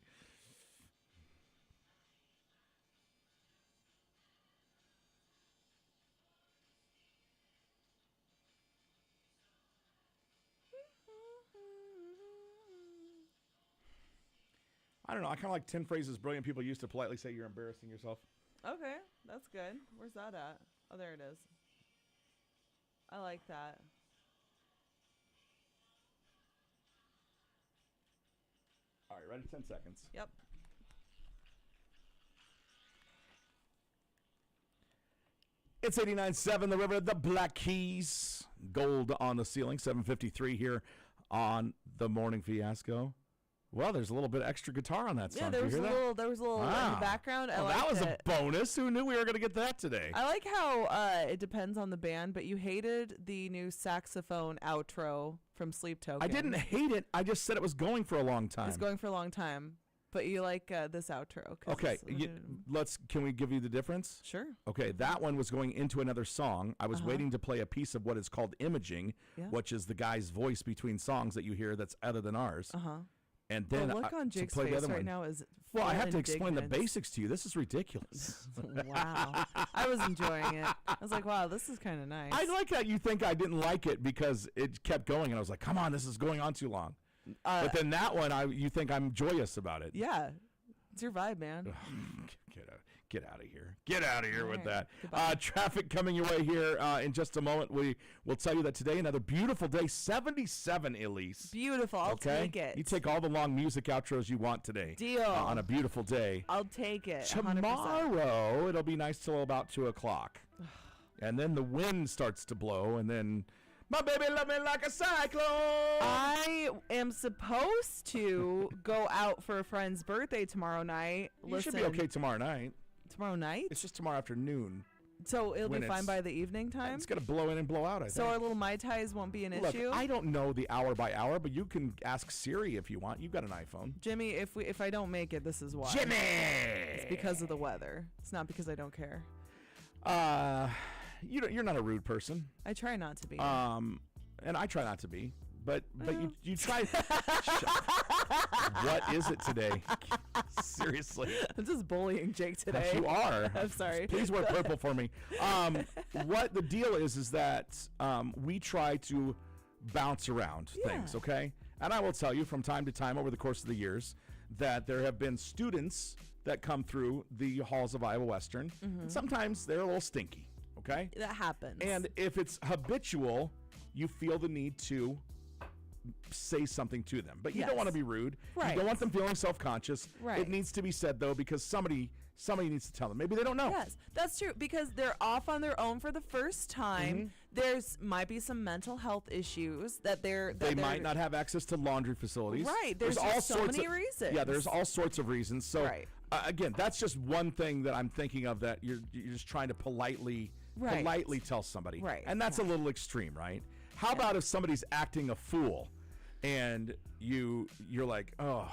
I don't know. I kind of like 10 phrases brilliant people used to politely say you're embarrassing yourself. Okay, that's good. Where's that at? Oh, there it is. I like that. All right, ready? 10 seconds. Yep. It's 89.7 The River, the Black Keys. Gold on the ceiling, 7:53 here on the Morning Fiasco. Well, there's a little bit extra guitar on that song. Yeah, there was a little in Wow. the background. Well, that was a bonus. Who knew we were going to get that today? I like how it depends on the band, but you hated the new saxophone outro from Sleep Token. I didn't hate it. I just said it was going for a long time. It's going for a long time, but you like this outro. 'Cause Okay, it's- can we give you the difference? Sure. Okay, that one was going into another song. I was waiting to play a piece of what is called imaging, Yeah. which is the guy's voice between songs that you hear that's other than ours. And The then look on to Jake's play the face other right one. now is Well, I full have to explain the indignance. basics to you. This is ridiculous. Wow. I was enjoying it. I was like, wow, this is kind of nice. I like that you think I didn't like it because it kept going, and I was like, come on, this is going on too long. But then that one, you think I'm joyous about it. Yeah. It's your vibe, man. Get out of here. Get out of here with right. that. Goodbye. Traffic coming your way here in just a moment. We will tell you that today, another beautiful day, 77, Elise. Beautiful. I'll Okay? take it. You take all the long music outros you want today. Deal. On a beautiful day. I'll take it. 100%. Tomorrow, it'll be nice till about 2 o'clock. And then the wind starts to blow, and then my baby love me like a cyclone. I am supposed to go out for a friend's birthday tomorrow night. You should be okay tomorrow night. Tomorrow night? It's just tomorrow afternoon. So it'll when be fine it's- by the evening time? It's going to blow in and blow out, I So think. our little Mai Tais won't be an Look, issue? I don't know the hour by hour, but you can ask Siri if you want. You've got an iPhone. Jimmy, if I don't make it, this is why. Jimmy! It's because of the weather. It's not because I don't care. You're not a rude person. I try not to be. And I try not to be. But you try. What is it today? Seriously. I'm just bullying Jake today. You are. I'm sorry. Please wear purple for me. What the deal is that we try to bounce around things, okay? And I will tell you from time to time over the course of the years that there have been students that come through the halls of Iowa Western. And sometimes they're a little stinky, okay? That happens. And if it's habitual, you feel the need to say something to them. But you don't Yes. want to be rude. Right. You don't want them feeling self-conscious. Right. It needs to be said, though, because somebody needs to tell them. Maybe they don't know. Yes, that's true because they're off on their own for the first time. There's might be some mental health issues that They might not have access to laundry facilities. Right, there's just so many reasons. Yeah, there's all sorts of reasons. So, Right. Again, that's just one thing that I'm thinking of that you're just trying to politely tell somebody. Right, And that's a little extreme, right? How about if somebody's acting a fool and you're like, oh,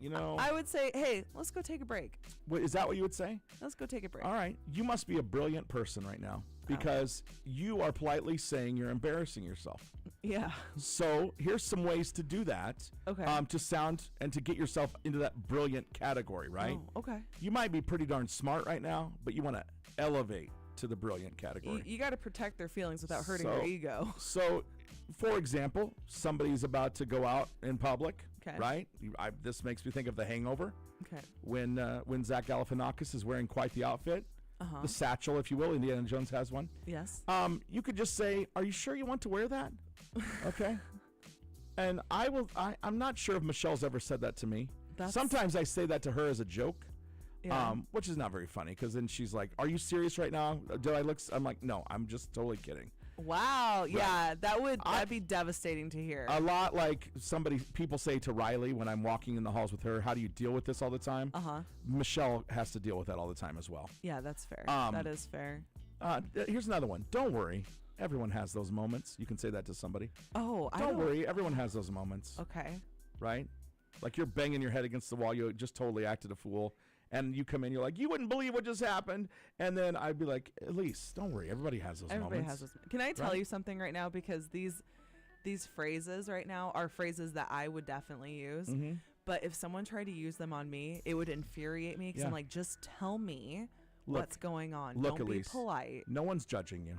you know. I would say, hey, let's go take a break. Is that what you would say? Let's go take a break. All right. You must be a brilliant person right now because you are politely saying you're embarrassing yourself. Yeah. So here's some ways to do that. Okay. To sound and to get yourself into that brilliant category, right? Oh, okay. You might be pretty darn smart right now, but you want to elevate to the brilliant category. You got to protect their feelings without hurting their ego. So, for example, somebody's about to go out in public, Okay. right? This makes me think of The Hangover. Okay. When Zach Galifianakis is wearing quite the outfit, Uh-huh. the satchel, if you will. Indiana Jones has one. Yes. You could just say, "Are you sure you want to wear that?" Okay. And I'm not sure if Michelle's ever said that to me. Sometimes I say that to her as a joke. Yeah. Which is not very funny because then she's like, "Are you serious right now? Do I look?" I'm like, "No, I'm just totally kidding." Wow. Yeah, that'd be devastating to hear. A lot like people say to Riley when I'm walking in the halls with her, "How do you deal with this all the time?" Uh-huh. Michelle has to deal with that all the time as well. Yeah, that's fair. That is fair. Here's another one. Don't worry. Everyone has those moments. You can say that to somebody. Oh, I Don't worry. Everyone has those moments. Okay. Right? Like you're banging your head against the wall. You just totally acted a fool. And you come in, you're like, you wouldn't believe what just happened. And then I'd be like, Elise, don't worry. Everybody has those Everybody moments. has those. Can I tell you something right now? Because these phrases right now are phrases that I would definitely use. Mm-hmm. But if someone tried to use them on me, it would infuriate me because I'm like, just tell me what's going on. Don't be Elise, polite. No one's judging you.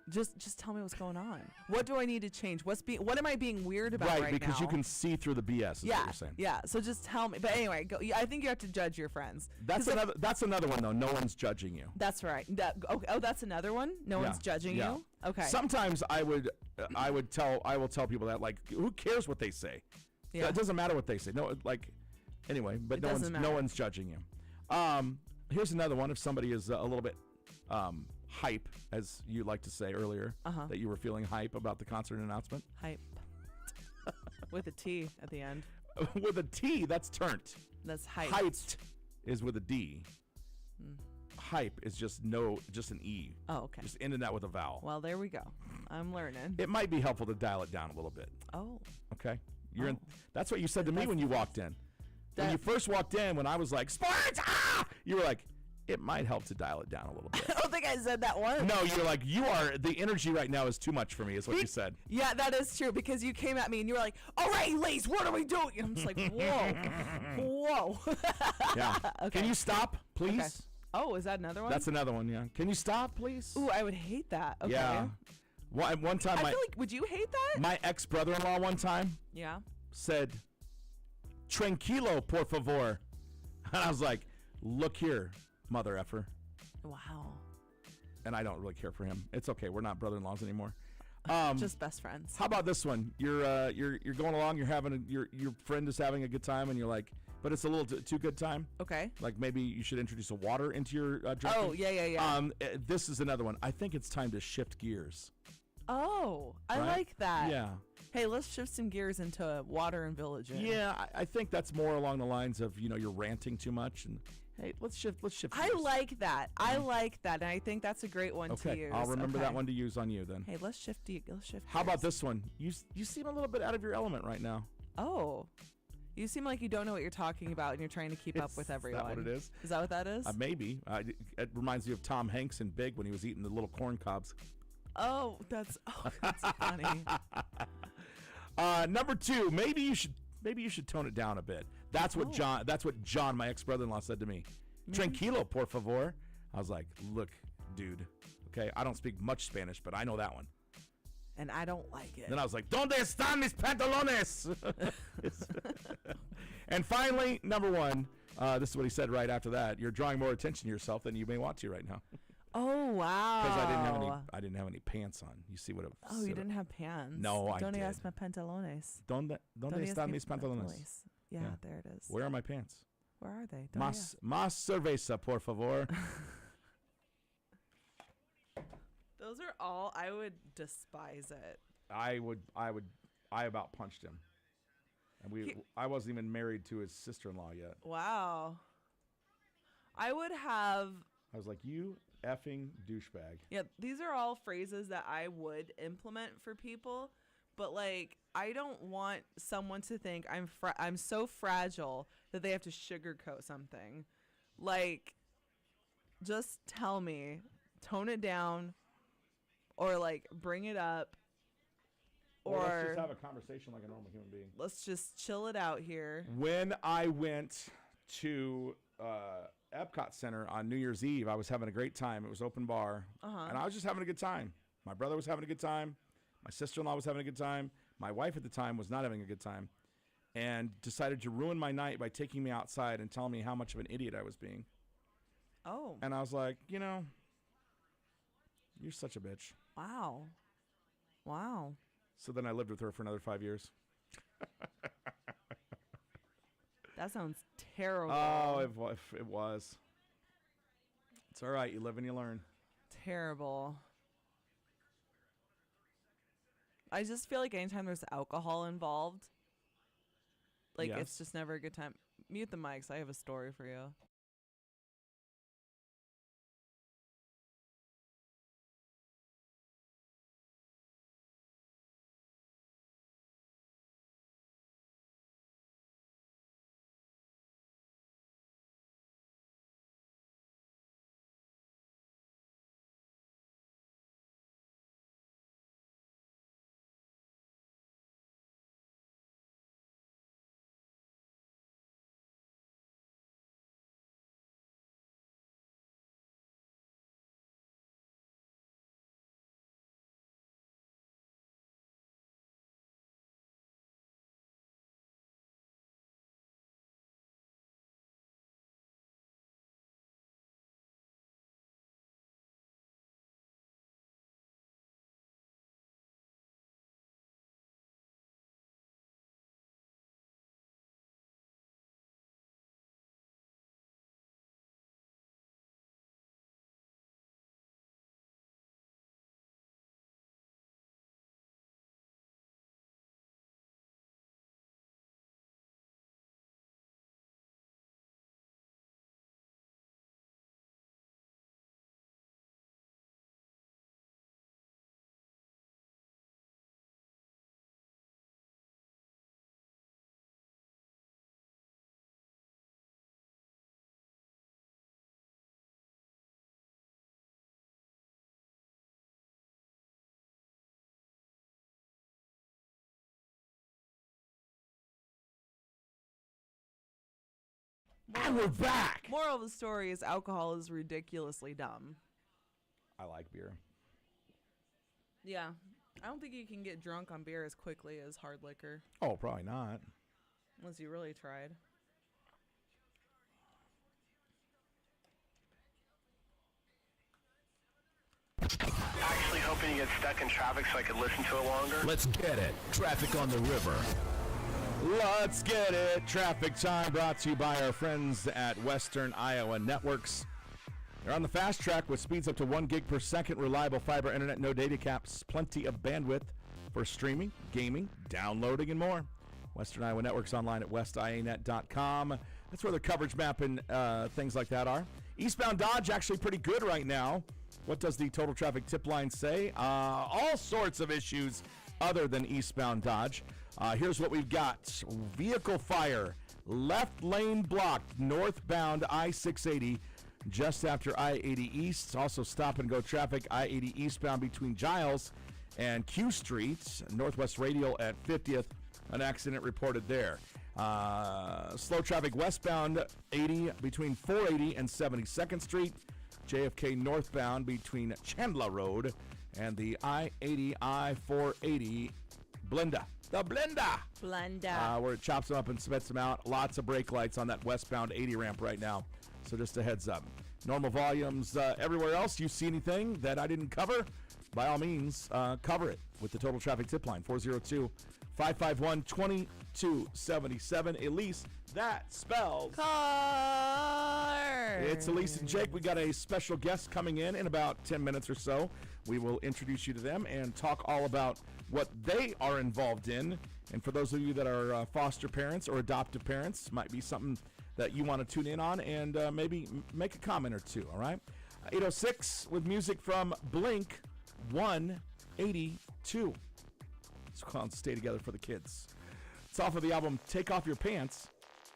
Just tell me what's going on. What do I need to change? What am I being weird about right now? Right, because you can see through the BS is what you're saying. Yeah, so just tell me. But anyway, I think you have to judge your friends. That's another one, though. No one's judging you. That's right. That's another one? No one's judging you? Okay. Sometimes I will tell people that, like, who cares what they say? Yeah. It doesn't matter what they say. No, like, anyway, but no one's judging you. Here's another one. If somebody is a little bit hype, as you like to say earlier, that you were feeling hype about the concert announcement. Hype. With a T at the end. With a T, that's turnt. That's hype. Hyped is with a D. Hype is just an E. Oh, okay. Just ending that with a vowel. Well, there we go. I'm learning. It might be helpful to dial it down a little bit. Oh. Okay. That's what you said to me when you walked in. When you first walked in, when I was like, sports, you were like, it might help to dial it down a little bit. I don't think I said that once. No, you're like, the energy right now is too much for me, is what you said. Yeah, that is true, because you came at me and you were like, all right, Lace, what are we doing? And I'm just like, whoa. Whoa. Yeah. Okay. Can you stop, please? Okay. Oh, is that another one? That's another one, yeah. Can you stop, please? Ooh, I would hate that. Okay. Yeah. One time, I feel like, would you hate that? my ex-brother-in-law one time Yeah. said, tranquilo, por favor. And I was like, look here, mother effer. Wow. And I don't really care for him. It's okay. We're not brother-in-laws anymore. Just best friends. How about this one? You're going along. You're having your friend is having a good time, and you're like, but it's a little too good time. Okay. Like maybe you should introduce a water into your drinking. Oh, yeah. This is another one. I think it's time to shift gears. Oh, I Right? like that. Yeah. Hey, let's shift some gears into water and village. Yeah, I think that's more along the lines of, you're ranting too much, and hey, let's shift I gears. like that. I like that, and I think that's a great one to use. I'll remember that one to use on you then. Hey, let's shift. How about gears. this one? You seem a little bit out of your element right now. Oh, you seem like you don't know what you're talking about, and you're trying to keep up with everyone. Is that what it is? Is that what that is? Maybe. It reminds me of Tom Hanks in Big when he was eating the little corn cobs. Oh, that's funny. Number 2, maybe you should tone it down a bit. That's what John, my ex-brother-in-law, said to me. Tranquilo, por favor. I was like, look, dude. Okay, I don't speak much Spanish, but I know that one. And I don't like it. Then I was like, ¿Dónde están mis pantalones? And finally, number 1. This is what he said right after that. You're drawing more attention to yourself than you may want to right now. Oh, wow. Because I didn't have any pants on. You see what? You didn't have pants. No, I Donde did. es mis pantalones? ¿Dónde están mis pantalones? Yeah, there it is. Where are my pants? Where are they? Más cerveza, por favor. Those are all. I would despise it. I about punched him. And I wasn't even married to his sister-in-law yet. Wow. I would have. I was like, you effing douchebag. Yeah, these are all phrases that I would implement for people, but like I don't want someone to think I'm so fragile that they have to sugarcoat something. Like, just tell me, tone it down, or like bring it up, or let's just have a conversation like a normal human being. Let's just chill it out here. When I went to Epcot Center on New Year's Eve, I was having a great time. It was open bar, and I was just having a good time. My brother was having a good time. My sister-in-law was having a good time. My wife at the time was not having a good time, and decided to ruin my night by taking me outside and telling me how much of an idiot I was being. Oh. And I was like, you're such a bitch. Wow. Wow. So then I lived with her for another 5 years. That sounds terrible. Oh, it was. It's all right. You live and you learn. Terrible. I just feel like anytime there's alcohol involved, like it's just never a good time. Mute the mics. I have a story for you. And we're back. Moral of the story is alcohol is ridiculously dumb. I like beer. Yeah. I don't think you can get drunk on beer as quickly as hard liquor. Oh, probably not. Unless you really tried. Actually hoping to get stuck in traffic so I could listen to it longer. Let's get it. Traffic on the river. Let's get it. Traffic time brought to you by our friends at Western Iowa Networks. They're on the fast track with speeds up to 1 gig per second, reliable fiber internet, no data caps, plenty of bandwidth for streaming, gaming, downloading, and more. Western Iowa Networks online at westianet.com. That's where the coverage map and things like that are. Eastbound Dodge actually pretty good right now. What does the total traffic tip line say? All sorts of issues other than eastbound Dodge. Here's what we've got. Vehicle fire, left lane blocked, northbound I-680, just after I-80 East. Also stop and go traffic, I-80 eastbound between Giles and Q Street. Northwest Radial at 50th, an accident reported there. Slow traffic westbound 80 between 480 and 72nd Street. JFK northbound between Chandler Road and the I-80, I-480 Blenda. The Blenda! Where it chops them up and spits them out. Lots of brake lights on that westbound 80 ramp right now. So just a heads up. Normal volumes everywhere else. You see anything that I didn't cover? By all means, cover it with the total traffic tip line, 402-551-2277. Elise, that spells car. It's Elise and Jake. We got a special guest coming in about 10 minutes or so. We will introduce you to them and talk all about what they are involved in. And for those of you that are foster parents or adoptive parents, might be something that you want to tune in on and maybe make a comment or two, all right? 806 with music from Blink 182. It's called Stay Together for the Kids. It's off of the album Take Off Your Pants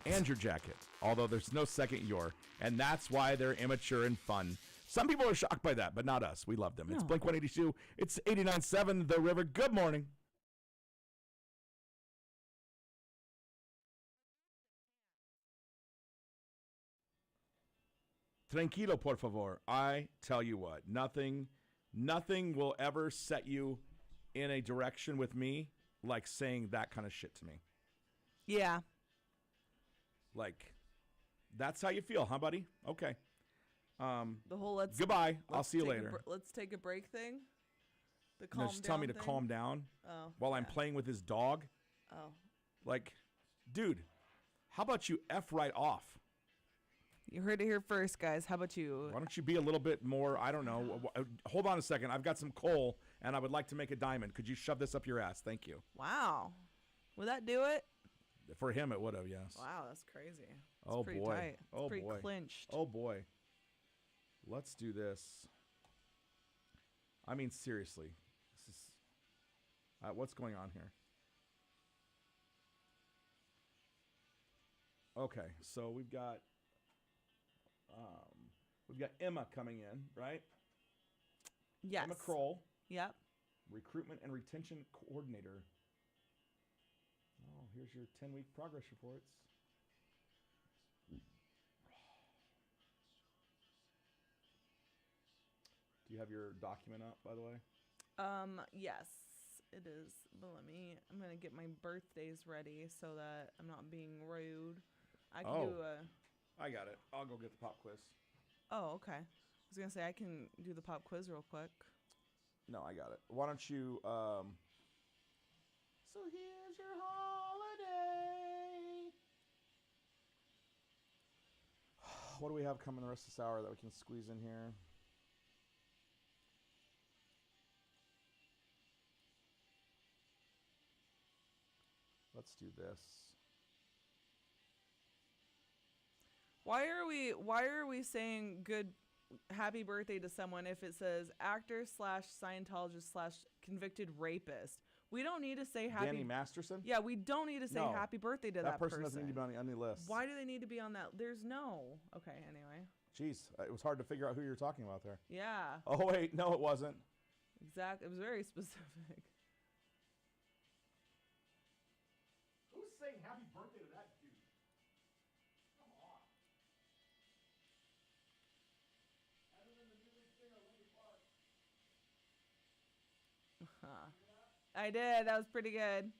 and Your Jacket, although there's no second your, and that's why they're immature and fun. Some people are shocked by that, but not us. We love them. It's No. Blink 182. It's 89.7 The River. Good morning. Tranquilo, por favor. I tell you what, nothing will ever set you in a direction with me like saying that kind of shit to me. Yeah. Like, that's how you feel, huh, buddy? Okay. The whole Goodbye. I'll see you later. Let's take a break thing. The No, calm just tell me to down calm thing? down Oh. while I'm yeah. playing with his dog. Oh. Like, dude, how about you F right off? You heard it here first, guys. How about you? Why don't you be a little bit more, I don't know. Hold on a second. I've got some coal, and I would like to make a diamond. Could you shove this up your ass? Thank you. Wow. Would that do it? For him, it would have, yes. Wow, that's crazy. That's Oh, pretty boy. tight. It's Oh, pretty boy. clinched. Oh, boy. Let's do this. I mean, seriously. This is, what's going on here? Okay, so we've got Emma coming in, right? Yes. Emma Kroll, Yep. recruitment and retention coordinator. Oh, here's your 10-week progress reports. Do you have your document up, by the way? Yes, it is. But I'm gonna get my birthdays ready so that I'm not being rude. I can Oh. do a. I got it. I'll go get the pop quiz. Oh, okay. I was gonna say I can do the pop quiz real quick. No, I got it. Why don't you, So here's your holiday. What do we have coming the rest of this hour that we can squeeze in here? Let's do this. Why are we saying good happy birthday to someone if it says actor / Scientologist / convicted rapist? We don't need to say happy. Danny Masterson? Yeah, we don't need to say No. happy birthday to That person doesn't need to be on any list. Why do they need to be on that? There's no. Okay, anyway. Jeez, it was hard to figure out who you're talking about there. Yeah, Oh, wait, no, it wasn't. exactly. It was very specific. Who's saying happy birthday to that dude? Come on. I did. That was pretty good.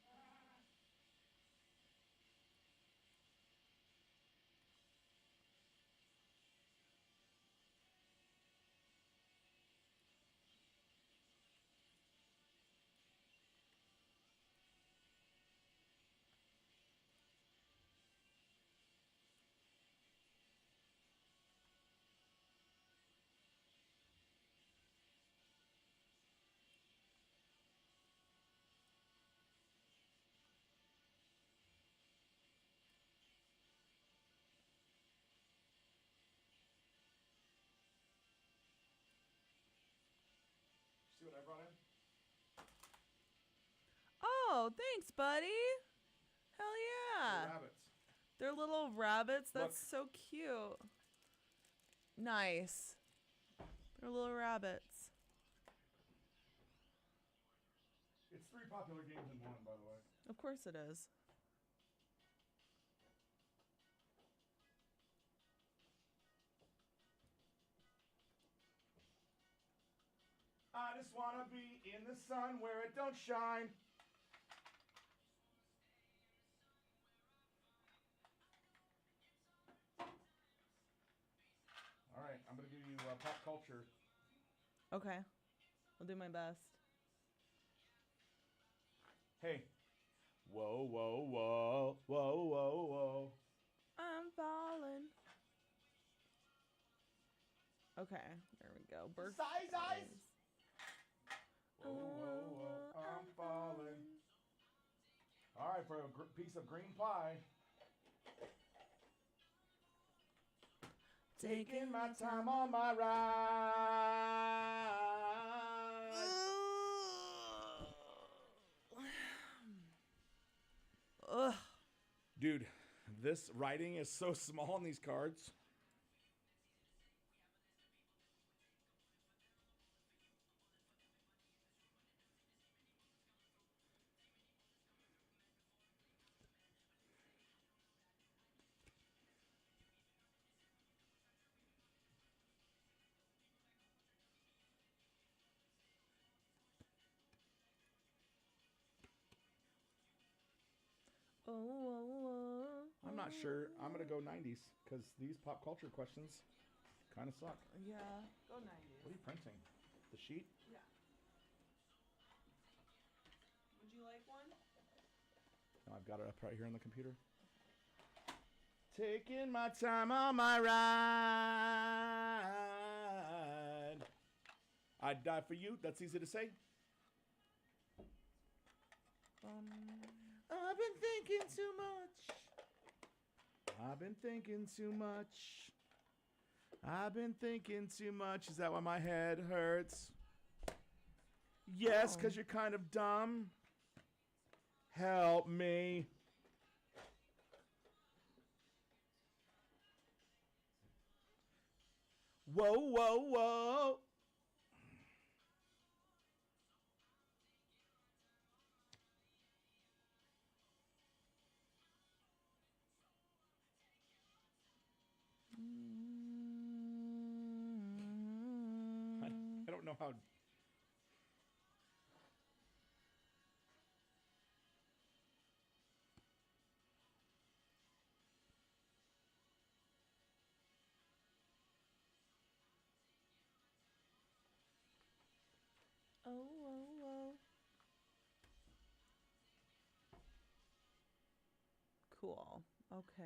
See what I brought in? Oh, thanks, buddy. Hell yeah. Rabbits. They're little rabbits. That's Look. so cute. Nice. They're little rabbits. It's 3 popular games in one, by the way. Of course it is. I just wanna be in the sun where it don't shine. All right, I'm gonna give you pop culture. Okay. I'll do my best. Hey. Whoa, whoa, whoa, whoa, whoa, whoa. I'm falling. Okay, there we go. Size eyes. Whoa, whoa, whoa, I'm falling. All right, for a piece of green pie. Taking my time on my ride. Ugh. Dude, this writing is so small on these cards. I'm not sure. I'm going to go 90s because these pop culture questions kind of suck. Yeah, go 90s. What are you printing? The sheet? Yeah. Would you like one? No, I've got it up right here on the computer. Taking my time on my ride. I'd die for you. That's easy to say. I've been thinking too much. I've been thinking too much. I've been thinking too much. Is that why my head hurts? Yes, because you're kind of dumb. Help me. Whoa, whoa, whoa. I don't know how. Oh. Cool. Okay.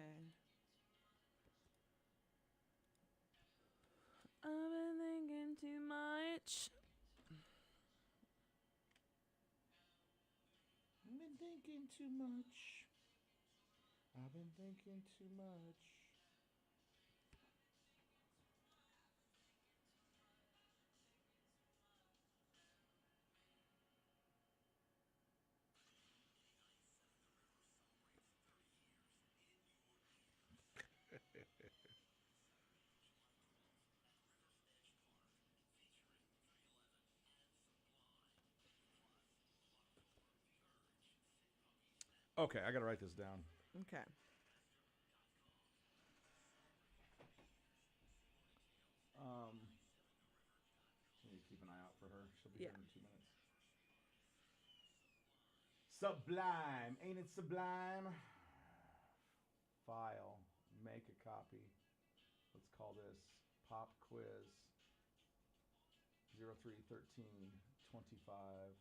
I've been thinking too much. I've been thinking too much. I've been thinking too much. Okay, I gotta write this down. Okay. Need to keep an eye out for her. She'll be Yeah. here in 2 minutes. Sublime. Ain't it sublime? File. Make a copy. Let's call this Pop Quiz 031325.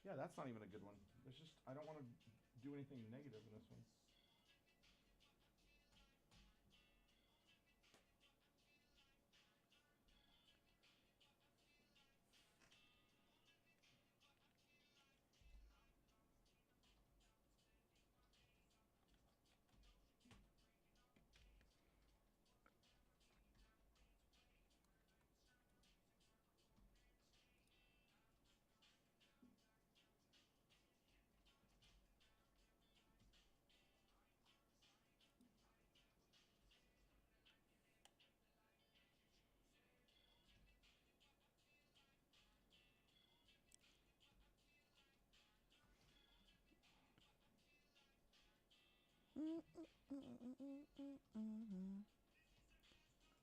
Yeah, that's not even a good one. There's just, I don't want to do anything negative in this one.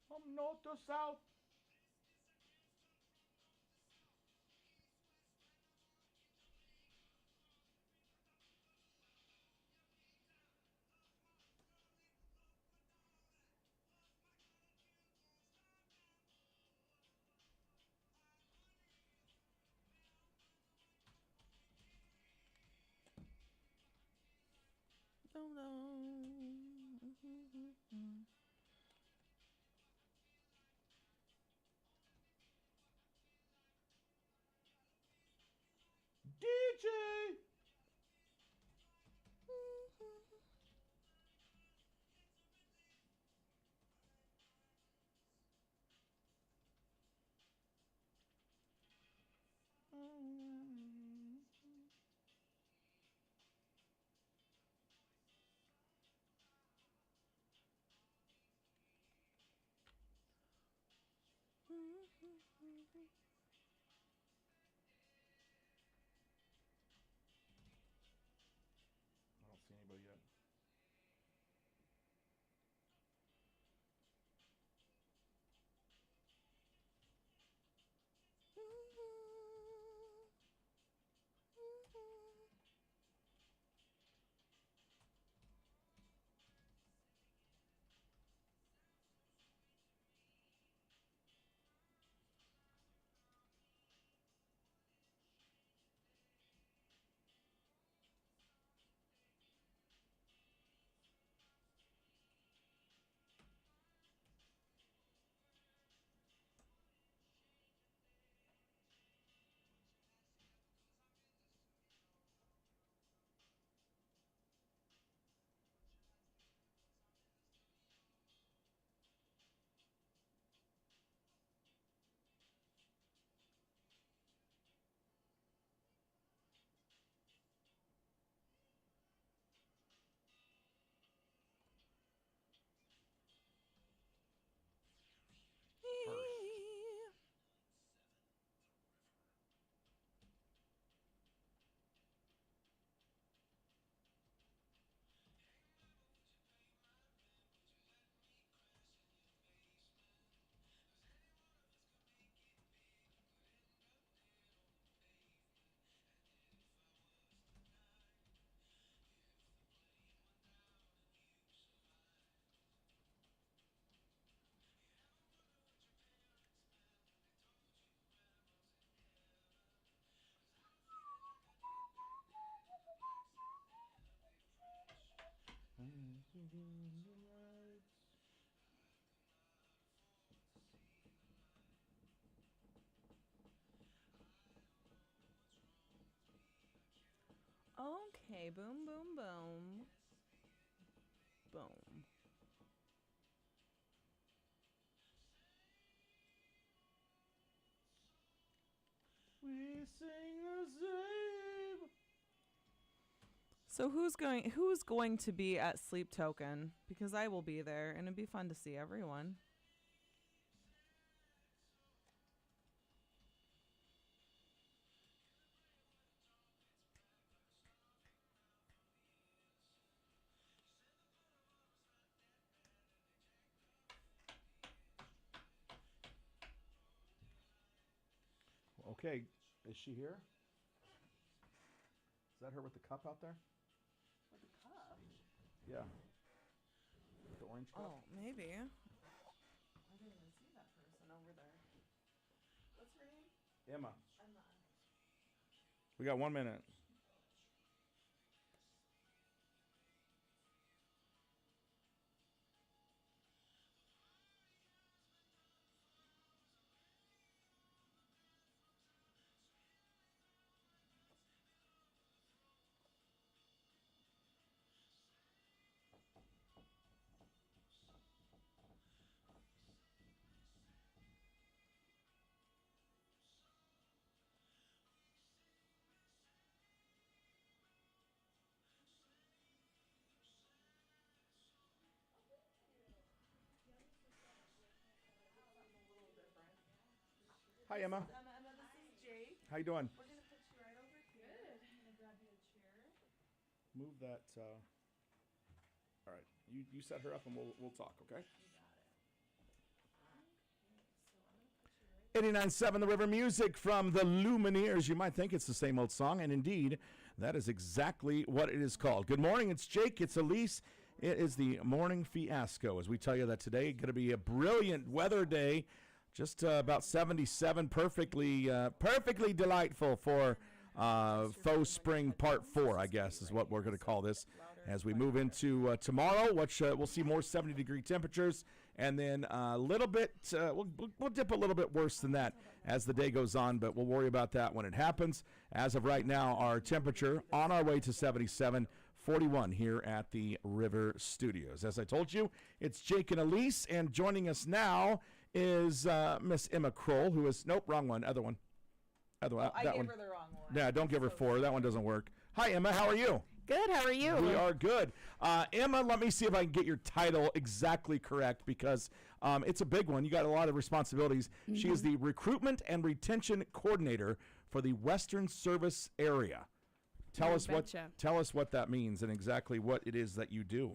From north to south. Don't know. DJ! I don't see anybody yet. Okay, boom, boom, boom. Boom. We sing the same So who's going to be at Sleep Token? Because I will be there, and it'd be fun to see everyone. Okay, is she here? Is that her with the cup out there? With a cup? Yeah. The orange cup? Oh, maybe. I didn't even see that person over there. What's her name? Emma. Emma. We got 1 minute. Hi, Emma. Emma, this is Jake. How you doing? We're gonna put you right over here. I'm gonna grab you a chair. Move that. All right. You set her up and we'll talk, okay? You got it. Okay, so I'm gonna put you right 89.7 The River Music from the Lumineers. You might think it's the same old song, and indeed, that is exactly what it is called. Good morning. It's Jake. It's Elise. It is the morning fiasco as we tell you that today going to be a brilliant weather day. Just about 77, perfectly delightful for faux spring part 4, I guess, is what we're going to call this. As we move into tomorrow, which we'll see more 70-degree temperatures, and then a little bit, we'll dip a little bit worse than that as the day goes on, but we'll worry about that when it happens. As of right now, our temperature on our way to 77, 41 here at the River Studios. As I told you, it's Jake and Elise, and joining us now is Miss Emma Kroll, who is, nope, wrong one, other one. Other one, I that gave one. her the wrong one. Yeah, don't give her 4. That one doesn't work. Hi, Emma. How are you? Good. How are you? We are good. Emma, let me see if I can get your title exactly correct because it's a big one. You got a lot of responsibilities. Mm-hmm. She is the Recruitment and Retention Coordinator for the Western Service Area. Tell us what that means and exactly what it is that you do.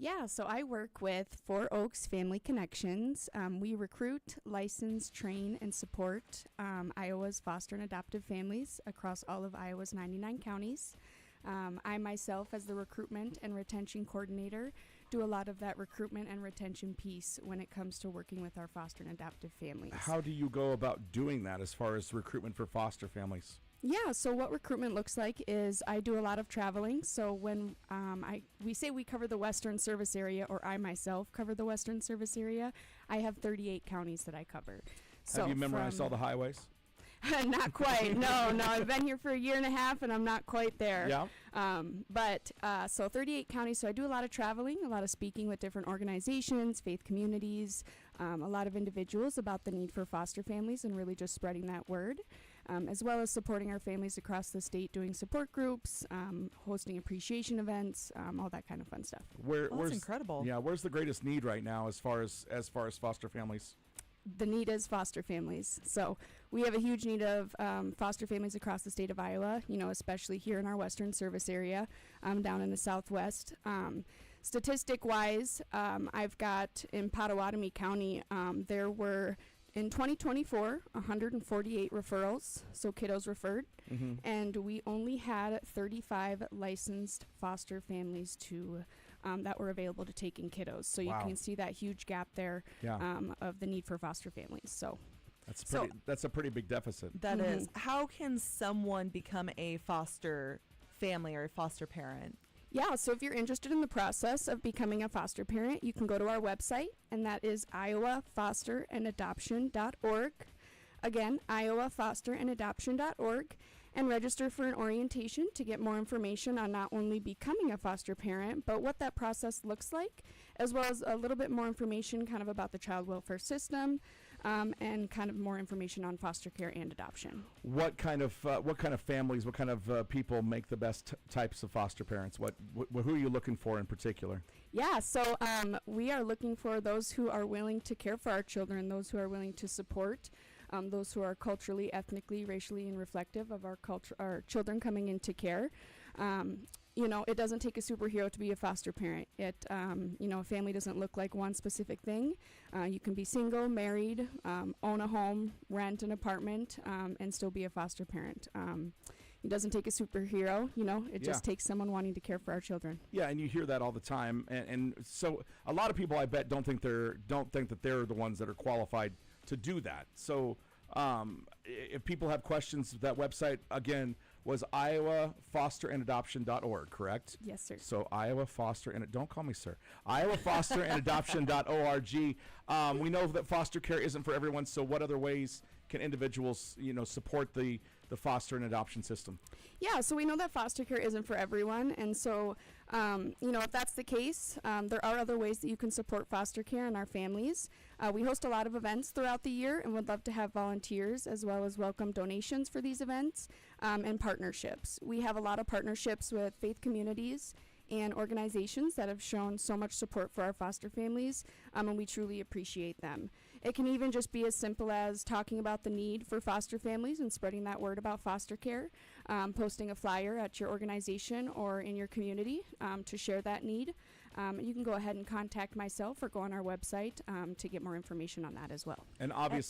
Yeah, so I work with Four Oaks Family Connections. We recruit, license, train, and support Iowa's foster and adoptive families across all of Iowa's 99 counties. I myself, as the recruitment and retention coordinator, do a lot of that recruitment and retention piece when it comes to working with our foster and adoptive families. How do you go about doing that as far as recruitment for foster families? Yeah, so what recruitment looks like is I do a lot of traveling. So when we say we cover the Western Service Area, or I myself cover the Western Service Area, I have 38 counties that I cover. So have you memorized all the highways? Not quite. No. I've been here for a year and a half, and I'm not quite there. Yeah. So 38 counties. So I do a lot of traveling, a lot of speaking with different organizations, faith communities, a lot of individuals about the need for foster families and really just spreading that word. As well as supporting our families across the state, doing support groups, hosting appreciation events, all that kind of fun stuff. That's incredible. Yeah, where's the greatest need right now as far as foster families? The need is foster families. So we have a huge need of foster families across the state of Iowa, especially here in our Western Service Area, down in the Southwest. Statistic-wise, I've got in Pottawatomie County, there were in 2024, 148 referrals, so kiddos referred, and we only had 35 licensed foster families that were available to take in kiddos. So you can see that huge gap there of the need for foster families. So that's a pretty big deficit. That is. How can someone become a foster family or a foster parent? Yeah, so if you're interested in the process of becoming a foster parent, you can go to our website, and that is iowafosterandadoption.org. Again, iowafosterandadoption.org, and register for an orientation to get more information on not only becoming a foster parent, but what that process looks like, as well as a little bit more information kind of about the child welfare system, and kind of more information on foster care and adoption. What kind of families, what kind of people make the best types of foster parents? Who are you looking for in particular? Yeah, so we are looking for those who are willing to care for our children, those who are willing to support, those who are culturally, ethnically, racially, and reflective of our culture, our children coming into care. You know, it doesn't take a superhero to be a foster parent. You know, a family doesn't look like one specific thing. You can be single, married, own a home, rent an apartment, and still be a foster parent. It doesn't take a superhero, you know, it just takes someone wanting to care for our children. Yeah, and you hear that all the time, and so a lot of people, I bet, don't think that they're the ones that are qualified to do that. So if people have questions, that website again was iowafosterandadoption.org, correct? Yes, sir. So Iowa Foster and don't call me sir. iowafosterandadoption.org. We know that foster care isn't for everyone. So what other ways can individuals, you know, support the foster and adoption system? Yeah, so we know that foster care isn't for everyone, and so, you know, if that's the case, there are other ways that you can support foster care and our families. We host a lot of events throughout the year and would love to have volunteers as well as welcome donations for these events and partnerships. We have a lot of partnerships with faith communities and organizations that have shown so much support for our foster families, and we truly appreciate them. It can even just be as simple as talking about the need for foster families and spreading that word about foster care, posting a flyer at your organization or in your community to share that need. You can go ahead and contact myself or go on our website to get more information on that as well. And I'm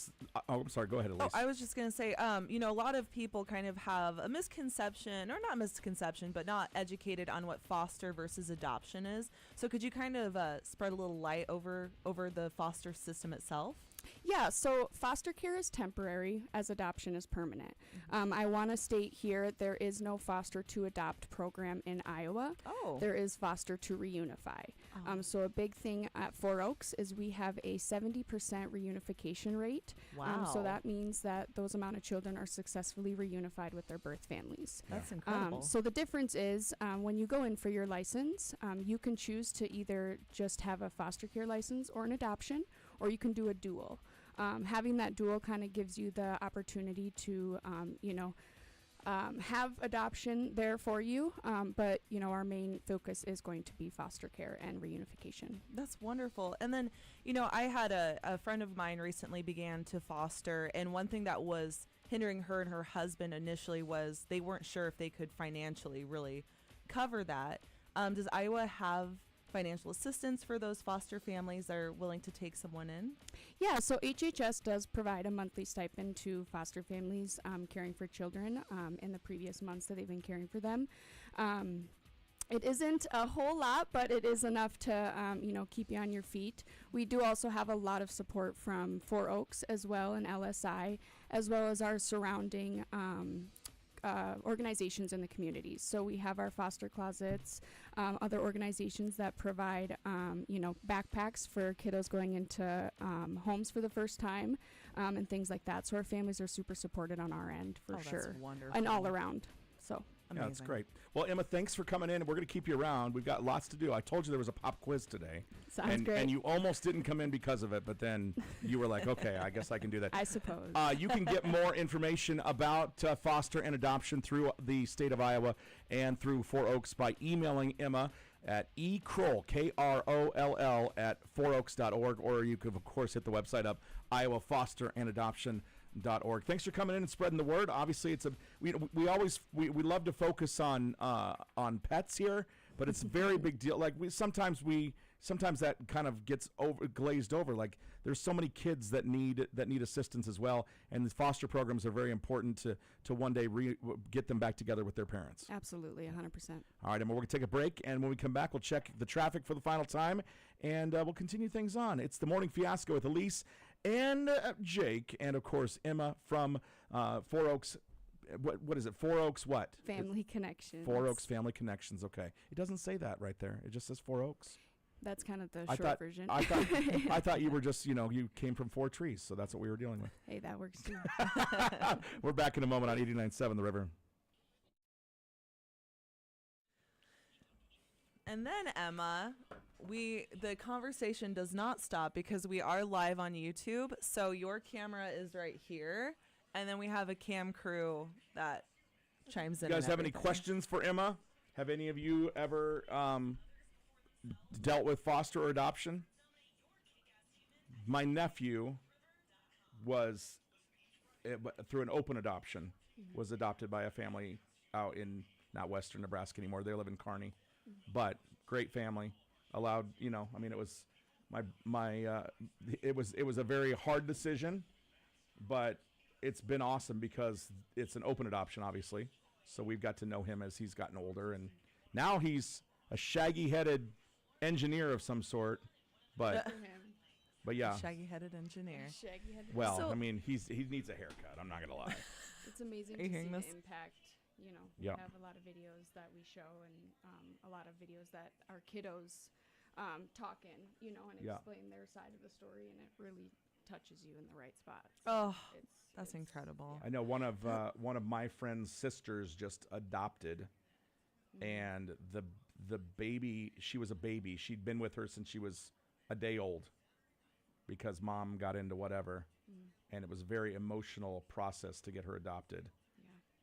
sorry, go ahead, Elise. I was just going to say, you know, a lot of people kind of have a misconception, or not misconception, but not educated on what foster versus adoption is. So could you kind of spread a little light over the foster system itself? Yeah, so foster care is temporary as adoption is permanent. I want to state here there is no foster to adopt program in Iowa. Oh. There is foster to reunify. So a big thing at Four Oaks is we have a 70% reunification rate. Wow. So that means that those amount of children are successfully reunified with their birth families. That's incredible. So the difference is when you go in for your license, you can choose to either just have a foster care license or an adoption, or you can do a dual. Having that dual kind of gives you the opportunity to, you know, have adoption there for you, but, you know, our main focus is going to be foster care and reunification. That's wonderful. And then, you know, I had a friend of mine recently began to foster, and one thing that was hindering her and her husband initially was they weren't sure if they could financially really cover that. Does Iowa have financial assistance for those foster families that are willing to take someone in? Yeah, so HHS does provide a monthly stipend to foster families caring for children in the previous months that they've been caring for them. It isn't a whole lot, but it is enough to, you know, keep you on your feet. We do also have a lot of support from Four Oaks as well and LSI, as well as our surrounding organizations in the communities. So we have our foster closets, other organizations that provide, you know, backpacks for kiddos going into homes for the first time, and things like that. So our families are super supported on our end for sure. That's wonderful. And all around. So amazing. Yeah, that's great. Well, Emma, thanks for coming in. We're going to keep you around. We've got lots to do. I told you there was a pop quiz today. Sounds great. And you almost didn't come in because of it, but then you were like, okay, I guess I can do that. I suppose. You can get more information about foster and adoption through the state of Iowa and through Four Oaks by emailing Emma at ekroll, Kroll, at fourOaks.org, or you could, of course, hit the website up, iowafosterandadoption.org. Thanks for coming in and spreading the word. Obviously, it's we love to focus on pets here, but it's a very big deal. Like sometimes that kind of gets glazed over. Like there's so many kids that need assistance as well, and the foster programs are very important to one day get them back together with their parents. Absolutely, 100%. All right, Emma, we're going to take a break, and when we come back, we'll check the traffic for the final time, and we'll continue things on. It's the Morning Fiasco with Elise and Jake, and, of course, Emma from Four Oaks. What is it? Four Oaks what? Family Connections. Four Oaks Family Connections, okay. It doesn't say that right there. It just says Four Oaks. That's kind of the short version. I thought you were just, you came from four trees, so that's what we were dealing with. Hey, that works too. We're back in a moment on 89.7 The River. And then, Emma, the conversation does not stop because we are live on YouTube. So your camera is right here, and then we have a cam crew that chimes in. You guys and have any everything. questions for Emma? Have any of you ever dealt with foster or adoption? My nephew was, through an open adoption, was adopted by a family out in not Western Nebraska anymore. They live in Kearney, but great family. Allowed, you know, I mean, it was it was a very hard decision, but it's been awesome because it's an open adoption, obviously. So we've got to know him as he's gotten older, and now he's a shaggy-headed engineer of some sort. But yeah, Shaggy-headed engineer. well, So- I mean, he needs a haircut. I'm not gonna lie. It's amazing Are to you see hearing the this? impact. You know, we Yeah. have a lot of videos that we show, and a lot of videos that our kiddos talk in, you know, and Yeah. explain their side of the story, and it really touches you in the right spot. Oh, It's that's incredible. I know one of my friend's sisters just adopted, and the baby, she was a baby. She'd been with her since she was a day old, because mom got into whatever, and it was a very emotional process to get her adopted.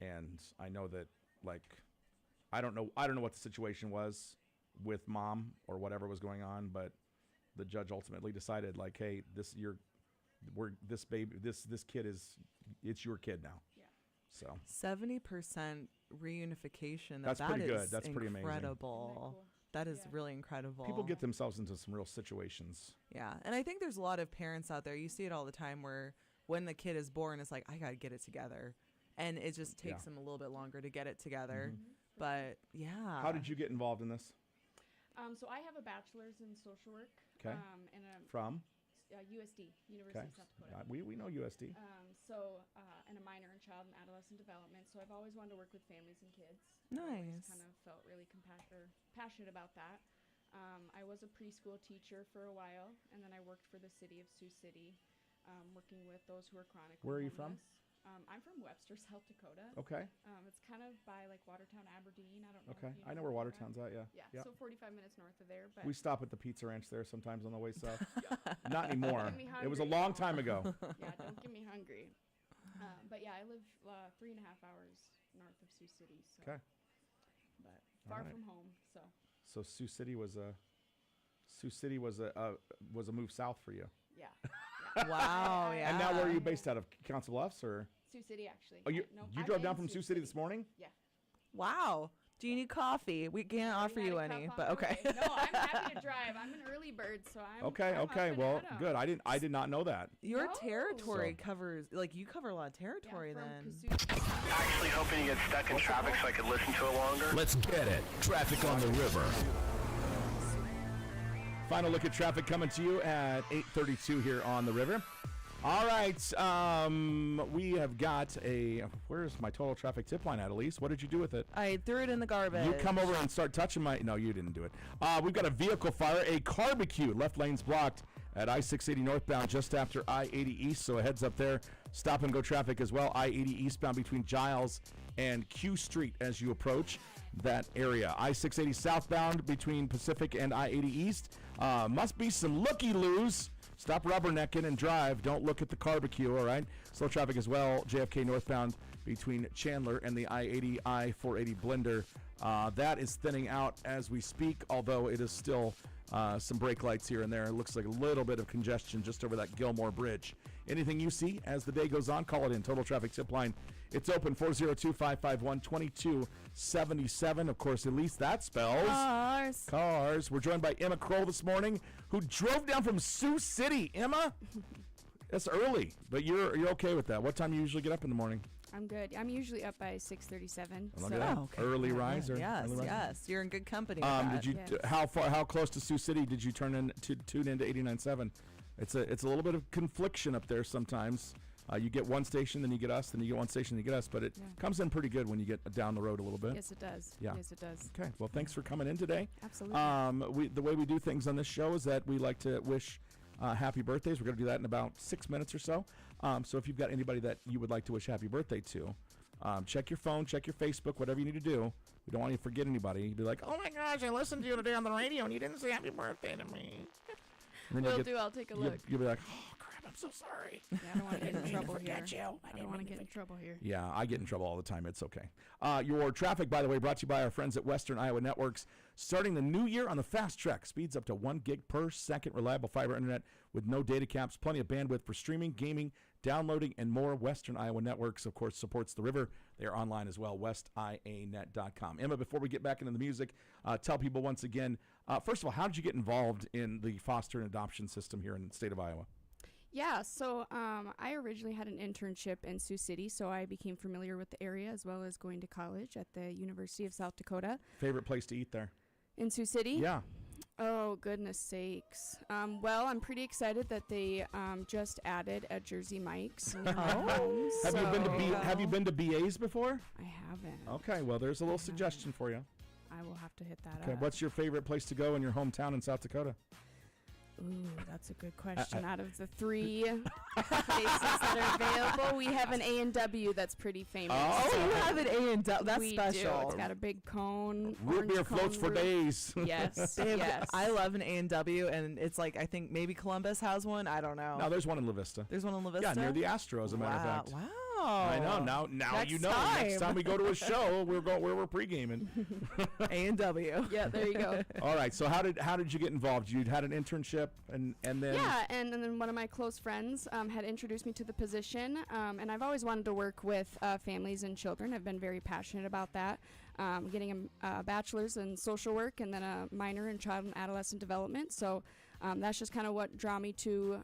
Yeah. And I know that, like, I don't know what the situation was with mom or whatever was going on, but the judge ultimately decided, like, hey, this kid it's your kid now. Yeah. So 70% reunification. That's that pretty good. is That's pretty amazing. incredible. Isn't that cool? That is Yeah. really incredible. people get themselves into some real situations. Yeah, and I think there's a lot of parents out there. You see it all the time where when the kid is born, it's like, I got to get it together. And it just takes Yeah. them a little bit longer to get it together. But yeah. How did you get involved in this? So I have a bachelor's in social work. 'Kay. And a From? USD, University Okay. of South Dakota. We know USD. And a minor in child and adolescent development. So I've always wanted to work with families and kids. I've always Nice. kind of felt really passionate about that. I was a preschool teacher for a while, and then I worked for the city of Sioux City, working with those who are chronically Where are you from? homeless. I'm from Webster, South Dakota. Okay. It's kind of by like Watertown, Aberdeen. I don't know. Okay. If you I know where that. Watertown's at. Yeah. Yeah, so 45 minutes north of there. But We stop at the Pizza Ranch there sometimes on the way south. Not anymore. Get me It was a hungry. long time ago. yeah, don't get me hungry. But yeah, I live 3.5 hours north of Sioux City. So, Okay. But far Alright. from home, so So Sioux City was a move south for you. yeah. Wow, yeah. And now where are you based out of? Council Bluffs or? Sioux City, actually. Oh, you Yeah, no, you I'm drove in down from Sioux City this morning? Yeah. Wow. Do you need coffee? We can't I offer had you a cup any, on but my okay. way. No, I'm happy to drive. I'm an early bird, so I'm Okay. I'm up Okay. and Well, at 'em. good. I did not know that. Your No. territory So- covers, like, you cover a lot of Yeah, territory from then. Kasuth- Actually hoping to get stuck in traffic so I could listen to it longer. Let's get it. Traffic on the river. Final look at traffic coming to you at 8:32 here on the river. All right, we have got where's my total traffic tip line at, Elise? What did you do with it? I threw it in the garbage. You come over and start touching no, you didn't do it. We've got a vehicle fire, a barbecue, left lanes blocked at I-680 northbound just after I-80 east, so a heads up there. Stop and go traffic as well, I-80 eastbound between Giles and Q Street as you approach that area. I-680 southbound between Pacific and I-80 east. Must be some looky-loos. Stop rubbernecking and drive. Don't look at the barbecue, all right? Slow traffic as well, JFK northbound between Chandler and the I-80, I-480 blender. That is thinning out as we speak, although it is still some brake lights here and there. It looks like a little bit of congestion just over that Gilmore Bridge. Anything you see as the day goes on, call it in. Total Traffic Tip Line. It's open 402-551-2277. Of course, at least that spells cars. We're joined by Emma Kroll this morning, who drove down from Sioux City. Emma, that's early, but you're okay with that. What time do you usually get up in the morning? I'm good. I'm usually up by 6:37. Look So at that. Oh, okay. Early Yeah, riser. Yes, Early riser. yes. You're in good company. with that. Did you Yes. how close to Sioux City did you tune into 89.7? It's a little bit of confliction up there sometimes. You get one station, then you get us, then you get one station, then you get us, but it Yeah. comes in pretty good when you get down the road a little bit. yes, it does. Yeah. Yes, it does. Okay, well, thanks for coming in today. Absolutely. The way we do things on this show is that we like to wish happy birthdays. We're going to do that in about 6 minutes or so. So if you've got anybody that you would like to wish happy birthday to, check your phone, check your Facebook, whatever you need to do. We don't want you to forget anybody. You'd be like, oh my gosh, I listened to you today on the radio and you didn't say happy birthday to me. And then Will do. I'll take a look. You'll be like, oh crap, I'm so sorry. Yeah, I don't want to get in trouble here. I I don't want to get in trouble here. Yeah, I get in trouble all the time. It's okay. Your traffic, by the way, brought to you by our friends at Western Iowa Networks. Starting the new year on the fast track. Speeds up to 1 gig per second. Reliable fiber internet with no data caps. Plenty of bandwidth for streaming, gaming, downloading, and more. Western Iowa Networks, of course, supports the river. They are online as well, westianet.com. Emma, before we get back into the music, tell people once again, first of all, how did you get involved in the foster and adoption system here in the state of Iowa? Yeah, so I originally had an internship in Sioux City, so I became familiar with the area as well as going to college at the University of South Dakota. Favorite place to eat there? In Sioux City? Yeah. Oh, goodness sakes. Well, I'm pretty excited that they just added a Jersey Mike's. Have you been to BA's before? I haven't. Okay, well, there's a little suggestion for you. I will have to hit that Okay, up. what's your favorite place to go in your hometown in South Dakota? Ooh, that's a good question. Out of the 3 places that are available, we have an A&W that's pretty famous. Oh, you have an A&W. That's we special. do. It's got a big cone. Root orange beer cone floats for roof. days. Yes, They have- yes. I love an A&W, and it's like, I think maybe Columbus has one. I don't know. No, there's one in La Vista. There's one in La Vista? Yeah, near the Astro, as a matter of fact. Wow. I know. Now Next you know. time. Next time we go to a show, we're pre-gaming. A&W. Yeah, there you go. All right. So how did you get involved? You had an internship, and then Yeah, and then one of my close friends had introduced me to the position, and I've always wanted to work with families and children. I've been very passionate about that. Getting a bachelor's in social work and then a minor in child and adolescent development. So that's just kind of what drew me to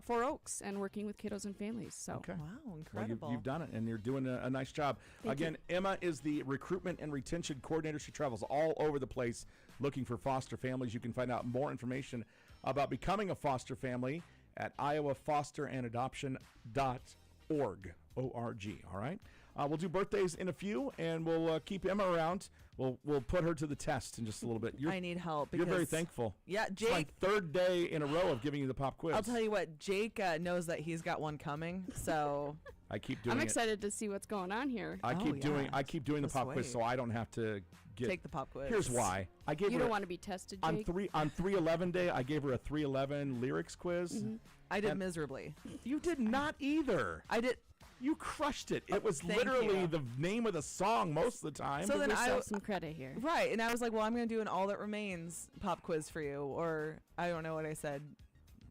Four Oaks and working with kiddos and families. So okay. Wow, Well, incredible. you've done it, and you're doing a nice job. Thank Again, Emma is the recruitment and retention coordinator. She travels all over the place looking for foster families. You can find out more information about becoming a foster family at iowafosterandadoption.org. O-R-G, all right? We'll do birthdays in a few, and we'll keep Emma around. We'll put her to the test in just a little bit. I need help. You're very because- thankful. Yeah, It's my Jake. 3rd day in a row of giving you the pop quiz. I'll tell you what, Jake knows that he's got one coming, so I keep doing I'm it. excited to see what's going on here. I Oh, keep doing yeah. the Just pop quiz, wait. so I don't have to get. take the pop quiz. Here's why. I gave You her don't want to be tested, on Jake. 311 day. I gave her a 311 lyrics quiz. I did and- miserably. You did not either. I did. You crushed it. It was Thank literally you. the name of the song most of the time. So Give then yourself some credit here. Right, and I was like, well, I'm going to do an All That Remains pop quiz for you, or I don't know what I said.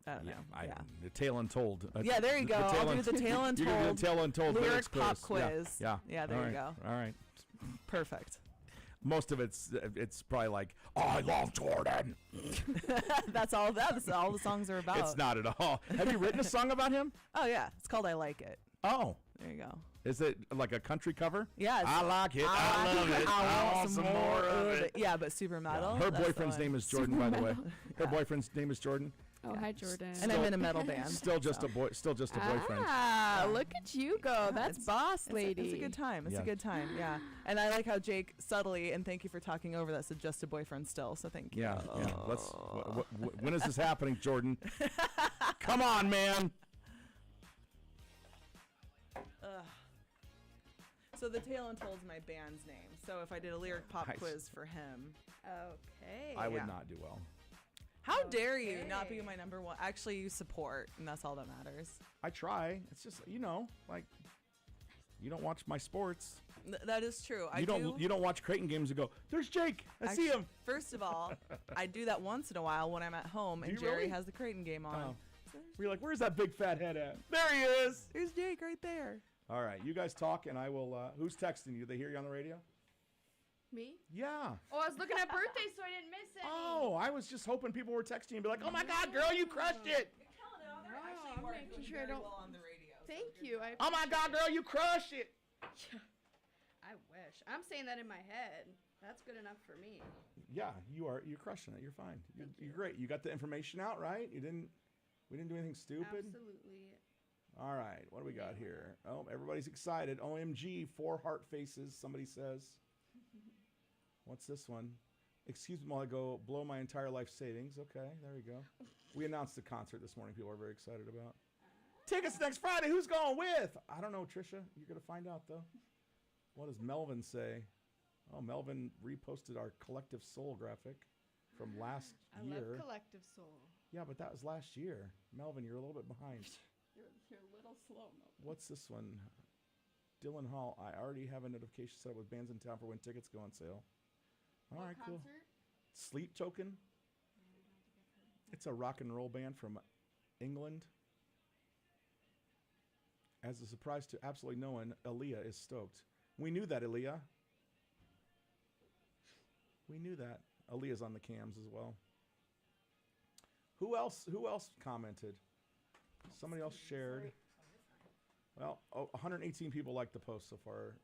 I don't know. Yeah. The tale untold. Yeah, there you go. I'll do the tale You're gonna do untold the tale untold lyric lyrics pop quiz. quiz. Yeah. Yeah, there All you right. go. All right. Perfect. Most of it's probably like, I love Jordan. That's all the songs are about. It's not at all. Have you written a song about him? Oh, yeah. It's called I Like It. Oh. There you go. Is it like a country cover? Yeah. I like it. I love it. I want some more of it. Yeah, but super metal. Her That's the boyfriend's one. name is Jordan, by the way. Her boyfriend's name is Jordan. Oh, hi, Jordan. And I'm in a metal band. Still just a boy. Still just a boyfriend. Ah, look at you go. That's it's- boss lady. It's a good time. It's Yeah. a good time. Yeah. And I like how Jake subtly, and thank you for talking over that, said just a boyfriend still. So thank you. Yeah. Let's. When is this happening, Jordan? Come on, man. So the Tale Untold's my band's name. So if I did a lyric pop Nice. quiz for him, Okay. I would Yeah. not do well. how dare you not be Okay. my number one? Actually, you support, and that's all that matters. I try. It's just like you don't watch my sports. That is true. You don't watch Creighton games and go, "There's Jake. I see him." First of all, I do that once in a while when I'm at home and you Jerry really? has the Creighton game on. Oh. We're like, "Where's that big fat head at?" There he is. There's Jake right there. All right, you guys talk, and I will. Who's texting you? They hear you on the radio? Me? Yeah. Oh, I was looking at birthdays, so I didn't miss any. Oh, I was just hoping people were texting you and be like, "Oh my God, girl, you crushed it! I'm making sure I don't. Thank you. Oh my God, girl, you crushed it!" I wish. I'm saying that in my head. That's good enough for me. Yeah, you are. You're crushing it. You're fine. You're great. You got the information out, right? We didn't do anything stupid. Absolutely. All right, what do we got here? Oh, everybody's excited. OMG, 4 heart faces, somebody says. What's this one? Excuse me while I go blow my entire life savings. Okay, there you go. We announced the concert this morning people are very excited about. Tickets next Friday. Who's going with? I don't know, Trisha. You're going to find out, though. What does Melvin say? Oh, Melvin reposted our Collective Soul graphic from last I year. love Collective Soul. Yeah, but that was last year. Melvin, you're a little bit behind. You're a little slow, Melvin. What's this one? Dylan Hall. I already have a notification set up with bands in town for when tickets go on sale. All right, cool. Concert? Sleep Token. It's a rock and roll band from England. As a surprise to absolutely no one, Aaliyah is stoked. We knew that, Aaliyah. We knew that. Aaliyah's on the cams as well. Who else commented? Somebody else shared. Well, 118 people liked the post so far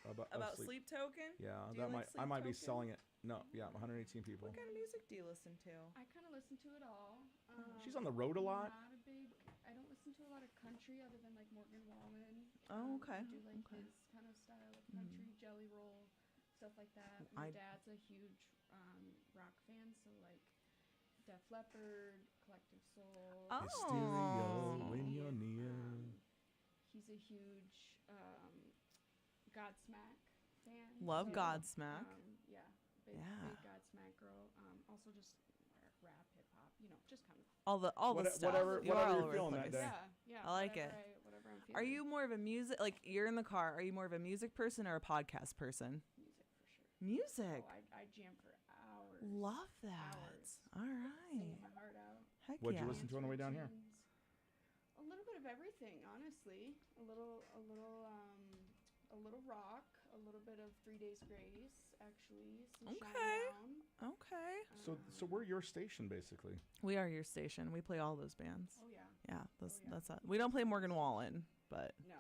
About Sleep Token? Yeah, Do you that like I Sleep might be Token? selling it. No, yeah, 118 people. What kind of music do you listen to? I kind of listen to it all. She's on the road a lot. I don't listen to a lot of country other than like Morgan Wallen. Oh, okay. I do like Okay. his kind of style of country, Jelly Roll, stuff like that. I- My dad's a huge rock fan, so like Def Leppard, Collective Soul. Oh. Hysteria when you're near. He's a huge Godsmack fan. Love too. Godsmack. Yeah, big Yeah. Godsmack girl. Also just rap, hip hop, just kind of. All the stuff. whatever You are all you're over the feeling that place. day. Yeah. I like whatever it. whatever I'm feeling. Are you more of a music, like you're in the car, are you more of a music person or a podcast person? Music for sure. Music. Oh, I jam for hours. Love that. Hours. All right. Singing my heart out. Heck What'd yeah. you listen to on the way down here? A little bit of everything, honestly. A little rock, a little bit of 3 Days Grace, actually. Some Okay. Shinedown. Okay. So we're your station basically. We are your station. We play all those bands. Oh yeah. Yeah, yeah. that's we don't play Morgan Wallen, but No,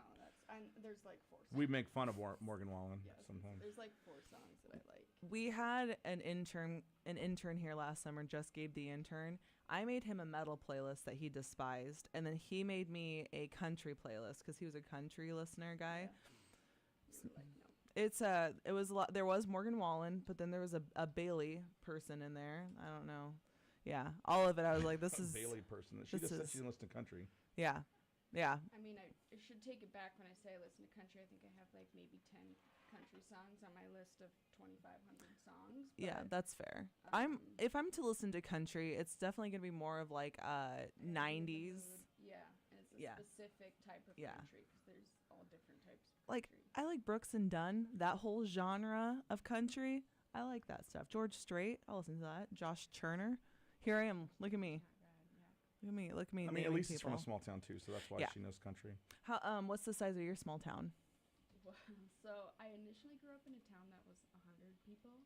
there's like 4 songs. We make fun of Morgan Wallen Yeah, sometimes. There's like 4 songs that I like. we had an intern here last summer, just Gabe the intern. I made him a metal playlist that he despised, and then he made me a country playlist because he was a country listener guy. Yeah. You were like, no. It was a lot. There was Morgan Wallen, but then there was a Bailey person in there. I don't know. Yeah, all of it. I was like, this is Bailey person. She this just said is- she didn't listen to country. yeah. I mean, I should take it back when I say I listen to country. I think I have like maybe 10 country songs on my list of 2,500 songs. Yeah, but, that's fair. um, If I'm to listen to country, it's definitely gonna be more of like I have 90s. mood. Yeah, and it's a Yeah. specific type of Yeah. country because there's all different types of Like country. I like Brooks and Dunn, that whole genre of country. I like that stuff. George Strait, I'll listen to that. Josh Turner. Here I am. Look at me. Not bad, yeah. Look at me. I mean, at naming least it's from a people. small town too, so that's why Yeah. she knows country. How what's the size of your small town? Well, so I initially grew up in a town that was 100 people,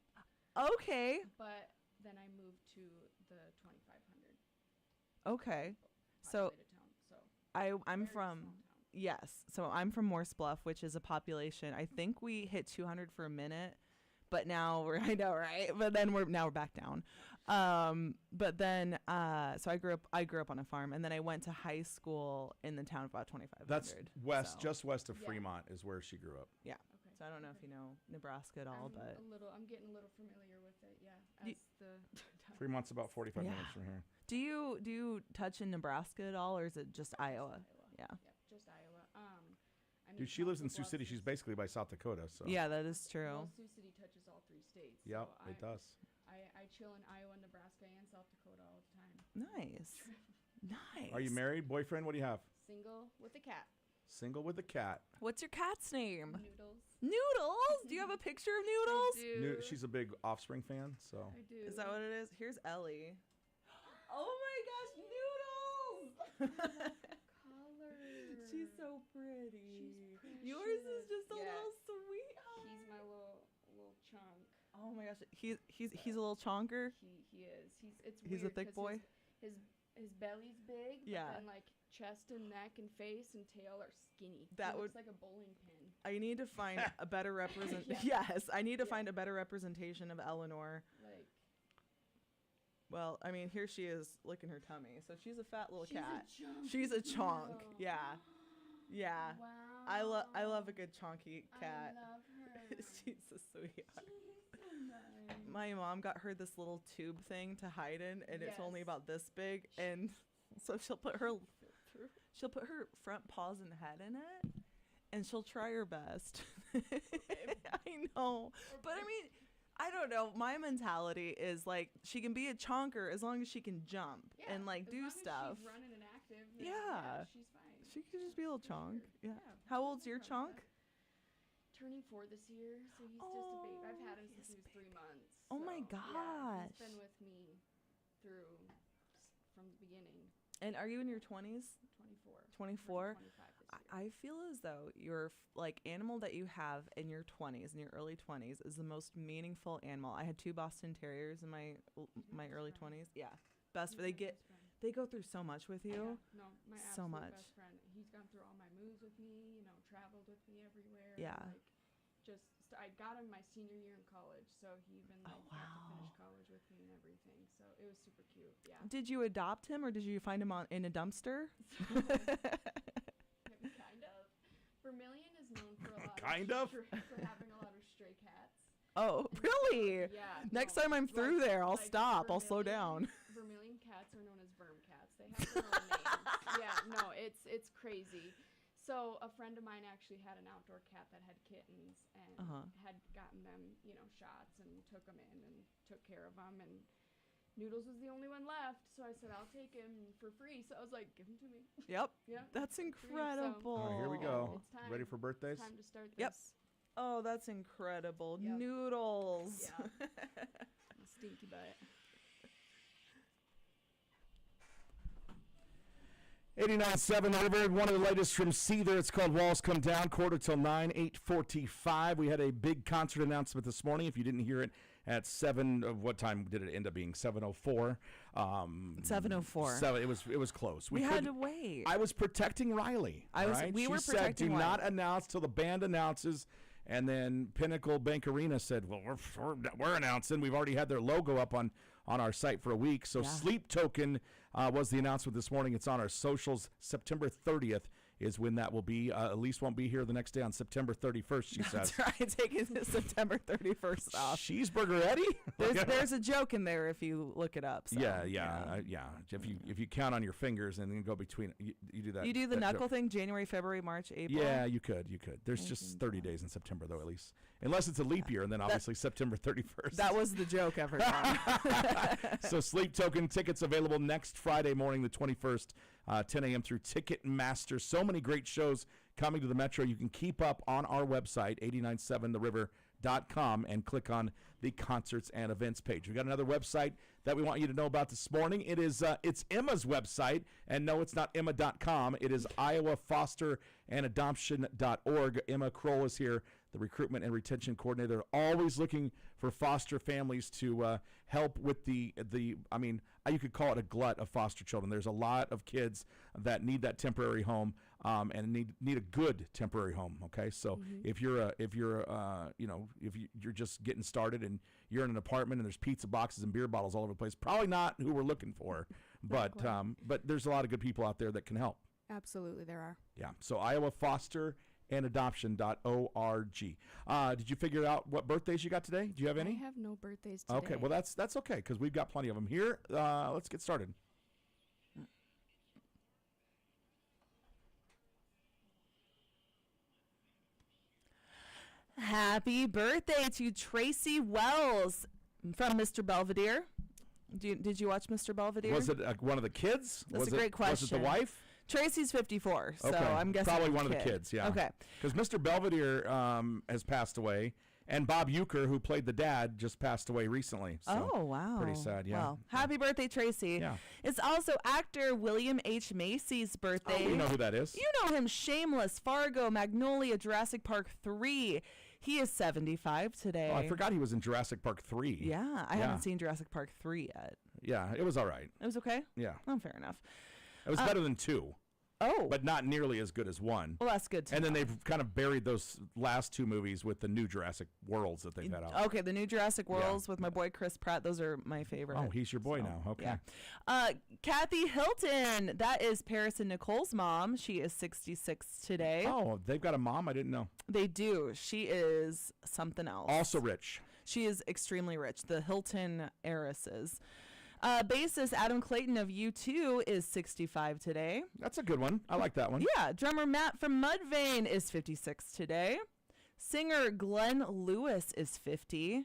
Okay. but then I moved to the 2,500 Okay. So populated town. So I'm very from small town. yes. So I'm from Morse Bluff, which is a population. I think we hit 200 for a minute, but now we're I know, right? But then we're back down. But then so I grew up on a farm, and then I went to high school in the town of about 2,500. That's west, so, just west of Yeah. Fremont is where she grew up. yeah. Okay. So I don't know if you know Nebraska at all, but I'm getting a little familiar with it. Yeah, You- as the Fremont's about 45 Yeah. minutes from here. do you touch in Nebraska at all, or is it just Iowa? Yeah. Yep, just Iowa. I mean, Dude, she lives in Council Sioux City. Bluffs She's is- basically by South Dakota. So Yeah, that is true. Well, Sioux City touches all 3 states. Yep, so it does. I chill in Iowa, Nebraska, and South Dakota all the time. Nice. Nice. Are you married? Boyfriend? What do you have? Single with a cat. Single with a cat. What's your cat's name? Noodles. Noodles. Do you have a picture of Noodles? I do. She's a big Offspring fan, so I do. Is that what it is? Here's Ellie. Oh my gosh, Noodles! Color. She's so pretty. She's Yours is precious. just a Yeah. little sweetheart. He's my little chunk. Oh my gosh, he's a little chonker. He is. It's He's a weird thick 'cause boy? His belly's big. Yeah. But then like chest and neck and face and tail are skinny. That he looks would- like a bowling pin. I need to find a better represent. Yeah. Yes, I need to find a better representation of Eleanor. Like Well, I mean, here she is licking her tummy, so she's a fat little she's cat. a chunk. She's a chonk. No. Yeah, yeah. Wow. I love a good chonky cat. I love her. She's a sweetheart. She's so nice. My mom got her this little tube thing to hide in, and it's only Yes. about this big, and so she'll put her front paws and head in it, and she'll try her best. I know. But I mean, I don't know. My mentality is like she can be a chonker as long as she can jump and like do stuff. She's running and active. Yeah. She's fine. She could just be a little chonk. Sure. Yeah. How old's your chonk? Turning 4 this year, so he's just a baby. I've had him since he was 3 months. Oh my Yeah, gosh. he's been with me from the beginning. And are you in your 20s? 24. 24? 25 this year. I feel as though your like animal that you have in your 20s, in your early 20s, is the most meaningful animal. I had 2 Boston Terriers in my early 20s. Yeah, best. They go through so much with you. Yeah, no, my So absolute much. best friend. He's gone through all my moves with me. Traveled with me everywhere. Yeah. I got him my senior year in college, so he even got to finish college with me and everything. So it was super cute. Yeah. Did you adopt him or did you find him in a dumpster? Kind of. Vermilion is known for a lot for having a lot of stray cats. Oh, really? Yeah. Next time I'm through there, I'll stop. I'll slow down. Vermilion cats are known as verm cats. They have their own names. Yeah, no, it's crazy. So a friend of mine actually had an outdoor cat that had kittens and had gotten them, shots and took them in and took care of them. And Noodles was the only one left, so I said, I'll take him for free. So I was like, give him to me. Yep. Yeah. That's incredible. All right, here we go. It's time. Ready for birthdays? It's time to start this. Yep. Oh, that's incredible. Yep. Noodles. Yeah. Stinky butt. 89.7 River, one of the latest from Seether. It's called Walls Come Down, 9:45, 8:45. We had a big concert announcement this morning. If you didn't hear it at 7, what time did it end up being? 7:04. 7:04. So it was close. We had to wait. I was protecting Riley. We were she protecting said, do not Riley. announce till the band announces. And then Pinnacle Bank Arena said, well, we're announcing. We've already had their logo up on our site for a week. So Sleep Token was the announcement this morning. It's on our socials. September 30th is when that will be. Elise won't be here the next day on September 31st, she says. That's right. Taking the September 31st off. Cheeseburger Eddie? There's a joke in there if you look it up. So, Yeah. If you count on your fingers and then go between, you do that. You do the that knuckle joke. thing, January, February, March, April. Yeah, you could. There's just 30 days in September, though, at least. Unless it's a leap year, and then obviously September 31st. That was the joke, everyone. So Sleep Token tickets available next Friday morning, the 21st, 10 a.m. through Ticketmaster. So many great shows coming to the Metro. You can keep up on our website, 897theriver.com, and click on the concerts and events page. We've got another website that we want you to know about this morning. It's Emma's website, and no, it's not Emma.com. It is IowaFosterAndAdoption.org. Emma Kroll is here, the recruitment and retention coordinator, always looking for foster families to help with you could call it a glut of foster children. There's a lot of kids that need that temporary home and need a good temporary home. Okay, so if you're just getting started and you're in an apartment and there's pizza boxes and beer bottles all over the place, probably not who we're looking for. But there's a lot of good people out there that can help. Absolutely, there are. Yeah. So IowaFosterAndAdoption.org. Did you figure out what birthdays you got today? Do you have any? I have no birthdays today. Okay. Well, that's okay because we've got plenty of them here. Let's get started. Happy birthday to Tracy Wells from Mr. Belvedere. Did you watch Mr. Belvedere? Was it one of the kids? That's a great question. Was it the wife? Tracy's 54, so Okay. I'm guessing probably it's one a of the kid. kids. Yeah. Okay. Because Mr. Belvedere has passed away, and Bob Euchre, who played the dad, just passed away recently. So Oh, wow. pretty sad, yeah. Well, happy birthday, Tracy. Yeah. It's also actor William H. Macy's birthday. Oh, you know who that is? You know him, Shameless, Fargo, Magnolia, Jurassic Park 3. He is 75 today. Oh, I forgot he was in Jurassic Park 3. Yeah, I haven't seen Jurassic Park 3 yet. Yeah, it was all right. It was okay? Yeah. Oh, fair enough. It was better than 2, Oh, but not nearly as good as 1. well, that's good to And know. then they've kind of buried those last 2 movies with the new Jurassic Worlds that they've had out. Okay, the new Jurassic Worlds with my boy Chris Pratt. Those are my favorite. Oh, he's your boy now. Okay. Yeah. Kathy Hilton. That is Paris and Nicole's mom. She is 66 today. Oh, they've got a mom? I didn't know. They do. She is something else. Also rich. She is extremely rich. The Hilton heiresses. Bassist Adam Clayton of U2 is 65 today. That's a good one. I like that one. Yeah, drummer Matt from Mudvayne is 56 today. Singer Glenn Lewis is 50.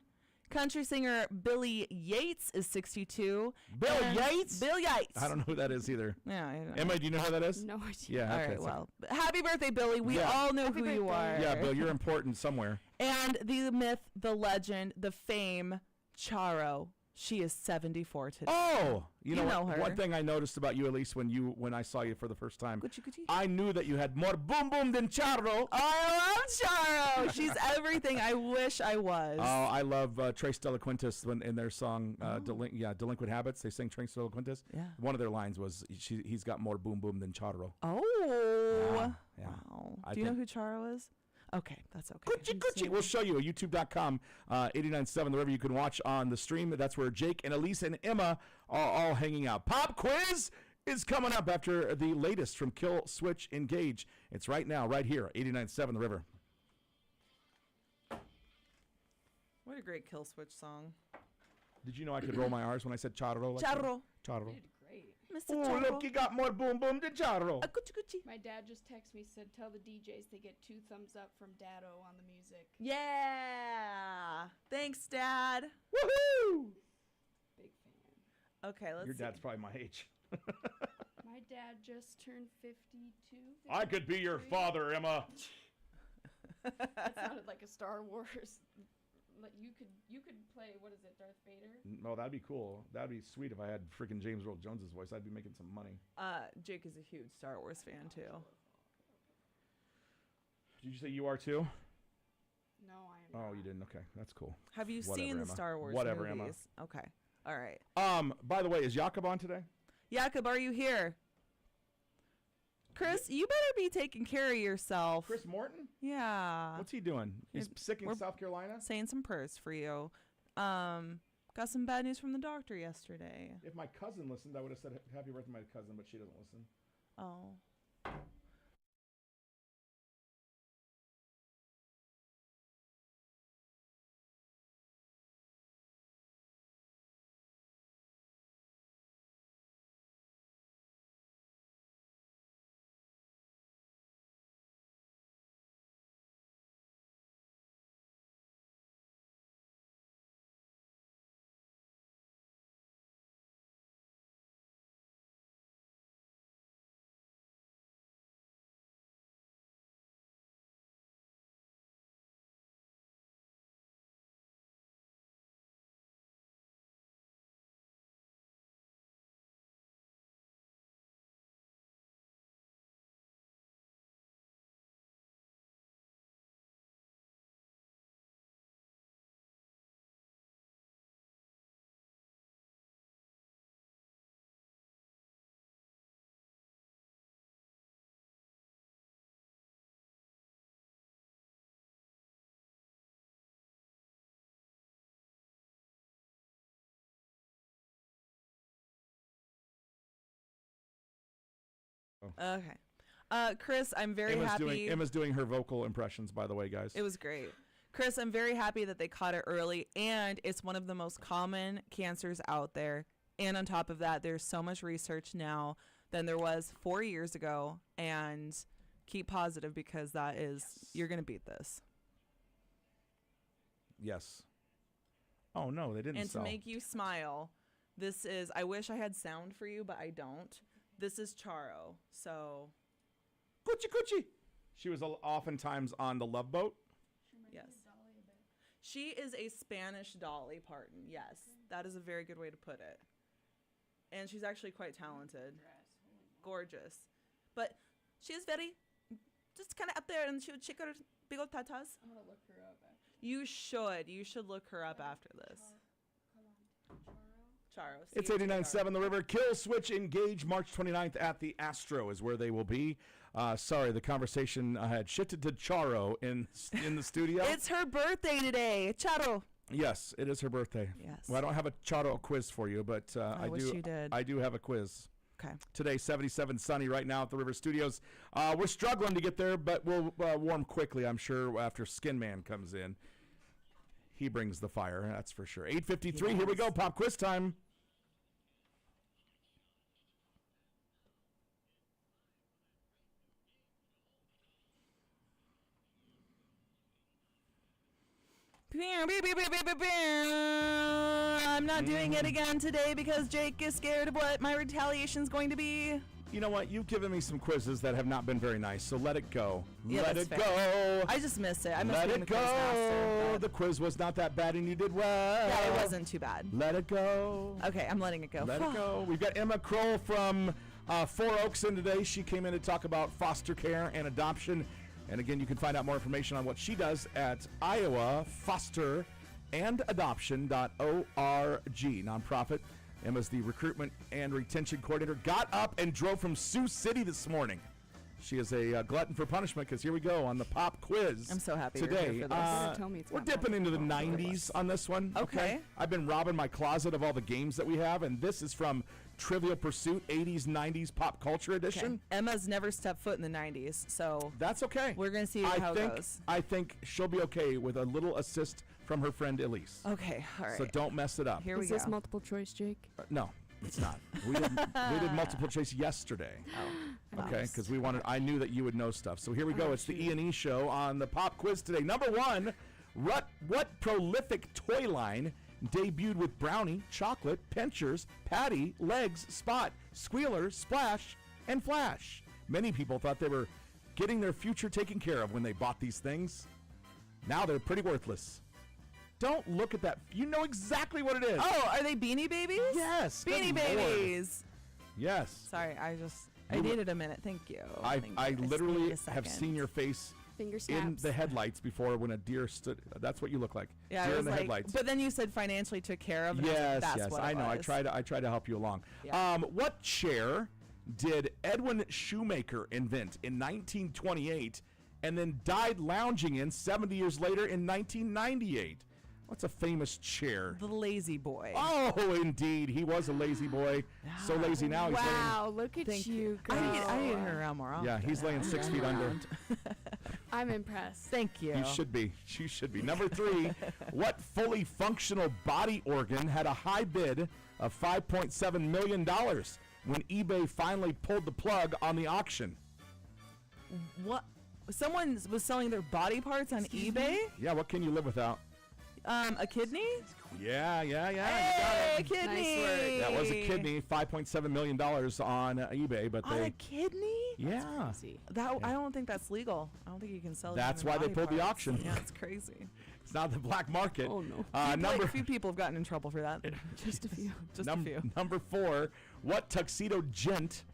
Country singer Billy Yates is 62. Bill Yates? Bill Yates. I don't know who that is either. Yeah, I don't know. Emma, do you know who that is? No idea. Yeah. All Okay. right, well, happy birthday, Billy. We Yeah. all know Happy who you birthday. are. Yeah, Bill, you're important somewhere. And the myth, the legend, the fame, Charo. She is 74 today. Oh, you know know what? her. One thing I noticed about you, Elise, when I saw you for the first time, Gucci, Gucci. I knew that you had more boom boom than Charro. I love Charo. She's everything I wish I was. Oh, I love Trace Delaquintis when in their song Delinquent Habits. They sing Trace Delaquintis. Yeah. One of their lines was he's got more boom boom than Charro. Oh. Yeah. Wow. I Do you know think- who Charo is? Okay, that's okay. Gucci, Gucci. We'll show you at youtube.com, 89.7 The River. You can watch on the stream. That's where Jake and Elise and Emma are all hanging out. Pop quiz is coming up after the latest from Kill Switch Engage. It's right now, right here, 89.7 The River. What a great Kill Switch song. Did you know I could roll my R's when I said Charro? Like Charo. that? Charro. Great. Mr. Oh, Charo. look, he got more boom boom than Charro. Gucci, Gucci. My dad just texted me, said, tell the DJs they get 2 thumbs up from Dado on the music. Yeah. Thanks, Dad. Woohoo! Big fan. Okay, let's Your see. dad's probably my age. My dad just turned 52. I could be your 53. father, Emma. That sounded like a Star Wars. Like you could play, what is it, Darth Vader? No, that'd be cool. That'd be sweet if I had freaking James Earl Jones's voice. I'd be making some money. Jake is a huge Star Wars fan, too. Did you say you are too? No, I am Oh, not. you didn't. Okay, that's cool. Have you Whatever, seen the Emma. Star Wars Whatever, Emma. movies? Okay. All right. By the way, is Jakob on today? Jakob, are you here? Chris, you better be taking care of yourself. Chris Morton? Yeah. What's he doing? He's We're- sick in we're- South Carolina? Saying some prayers for you. Got some bad news from the doctor yesterday. If my cousin listened, I would have said happy birthday to my cousin, but she doesn't listen. Oh. Okay. Chris, I'm very happy. Emma's doing her vocal impressions, by the way, guys. It was great. Chris, I'm very happy that they caught it early, and it's one of the most common cancers out there. And on top of that, there's so much research now than there was 4 years ago. And keep positive because that is, you're going to beat this. Yes. Oh, no, they didn't And sell. to make you smile, this is, I wish I had sound for you, but I don't. This is Charo. So, Coochie coochie. She was oftentimes on the Love Boat. yes. She is a Spanish Dolly Parton. Yes, that is a very good way to put it. And she's actually quite talented. Gorgeous. But she is very, just kind of up there, and she would shake her big old tatas. I'm gonna look her up. You should. You should look her up after this. Charo. It's 89.7 The River. Kill Switch Engage March 29th at the Astro is where they will be. Sorry, the conversation had shifted to Charo in the studio. It's her birthday today. Charo. Yes, it is her birthday. Yes. Well, I don't have a Charo quiz for you, but I wish you did. I do have a quiz. Okay. Today, 77 sunny right now at the River Studios. We're struggling to get there, but we'll warm quickly, I'm sure, after Skin Man comes in. He brings the fire, that's for sure. 8:53, here we go, pop quiz time. I'm not doing it again today because Jake is scared of what my retaliation is going to be. You know what? You've given me some quizzes that have not been very nice, so let it go. Yeah, let that's it fair. go. I just miss it. I miss Let being it the quiz master. go. but- The quiz was not that bad, and you did well. Yeah, it wasn't too bad. Let it go. Okay, I'm letting it go. Let it go. We've got Emma Kroll from Four Oaks in today. She came in to talk about foster care and adoption. And again, you can find out more information on what she does at Iowa Foster and Adoption.org, nonprofit. Emma's the recruitment and retention coordinator. Got up and drove from Sioux City this morning. She is a glutton for punishment because here we go on the pop quiz. I'm so happy you're today. here for this. Tell me it's We're not dipping bad. into the 90s on this one. Okay. I've been robbing my closet of all the games that we have, and this is from Trivial Pursuit 80s, 90s pop culture edition. Okay. Emma's never stepped foot in the 90s, so That's okay. we're going to see how it goes. I think she'll be okay with a little assist from her friend Elise. Okay, all right. So don't mess it up. Here we Is go. this multiple choice, Jake? No, it's not. We did multiple choice yesterday. Okay, Nice. because I knew that you would know stuff. So here we go. Oh, It's the shoot. E&E show on the pop quiz today. Number one, what prolific toy line debuted with Brownie, Chocolate, Pinchers, Patty, Legs, Spot, Squealer, Splash, and Flash? Many people thought they were getting their future taken care of when they bought these things. Now they're pretty worthless. Don't look at that. You know exactly what it is. Oh, are they Beanie Babies? Yes. good Beanie Lord. Babies. Yes. Sorry, I You- needed a minute. Thank you. I Thank you. I just literally needed a have second. seen your face Finger in snaps. the headlights before when a deer stood. That's what you look like. Yeah, deer I in was the like, headlights. but then you said financially took care of. And I was like, Yes, that's yes, what I it know. I was. try to help you along. Yeah. What chair did Edwin Shoemaker invent in 1928 and then died lounging in 70 years later in 1998? What's a famous chair? The Lazy Boy. Oh, indeed. He was a lazy boy. So lazy now he's Wow, look at Thank you go. I need her around more often. laying. Yeah, he's laying 6 feet under. I'm impressed. Thank you. You should be. You should be. Number three, what fully functional body organ had a high bid of $5.7 million when eBay finally pulled the plug on the auction? What? Someone was selling their body parts on eBay? Yeah, what can you live without? A kidney? Yeah. You got Hey, it. kidney! work. That was a kidney, $5.7 million on eBay, but On a they. kidney? Yeah. I don't think that's legal. I don't think you can sell. That's human why they body pulled the parts. auction. Yeah, it's crazy. It's not the black market. Oh, no. Number A few people have gotten in trouble for that. Just a few. Just a few. Number four, what tuxedo gent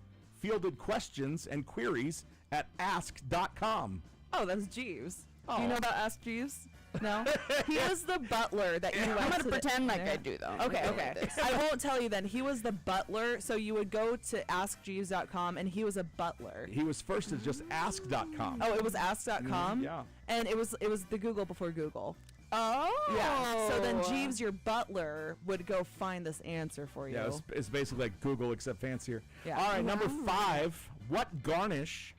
fielded questions and queries at ask.com? Oh, that's Jeeves. Do Oh. you know about Ask Jeeves? No. He was the butler that you went I'm gonna to pretend like Yeah. I do though. Okay, Like, okay. like this. I won't tell you then. He was the butler, so you would go to AskJeeves.com, and he was a butler. He was first as just ask.com. Oh, it was Ask.com? yeah. And it was the Google before Google. Oh. Yeah. So then Jeeves, your butler, would go find this answer for you. Yeah, it's basically like Google except fancier. Yeah. All right, number five. What garnish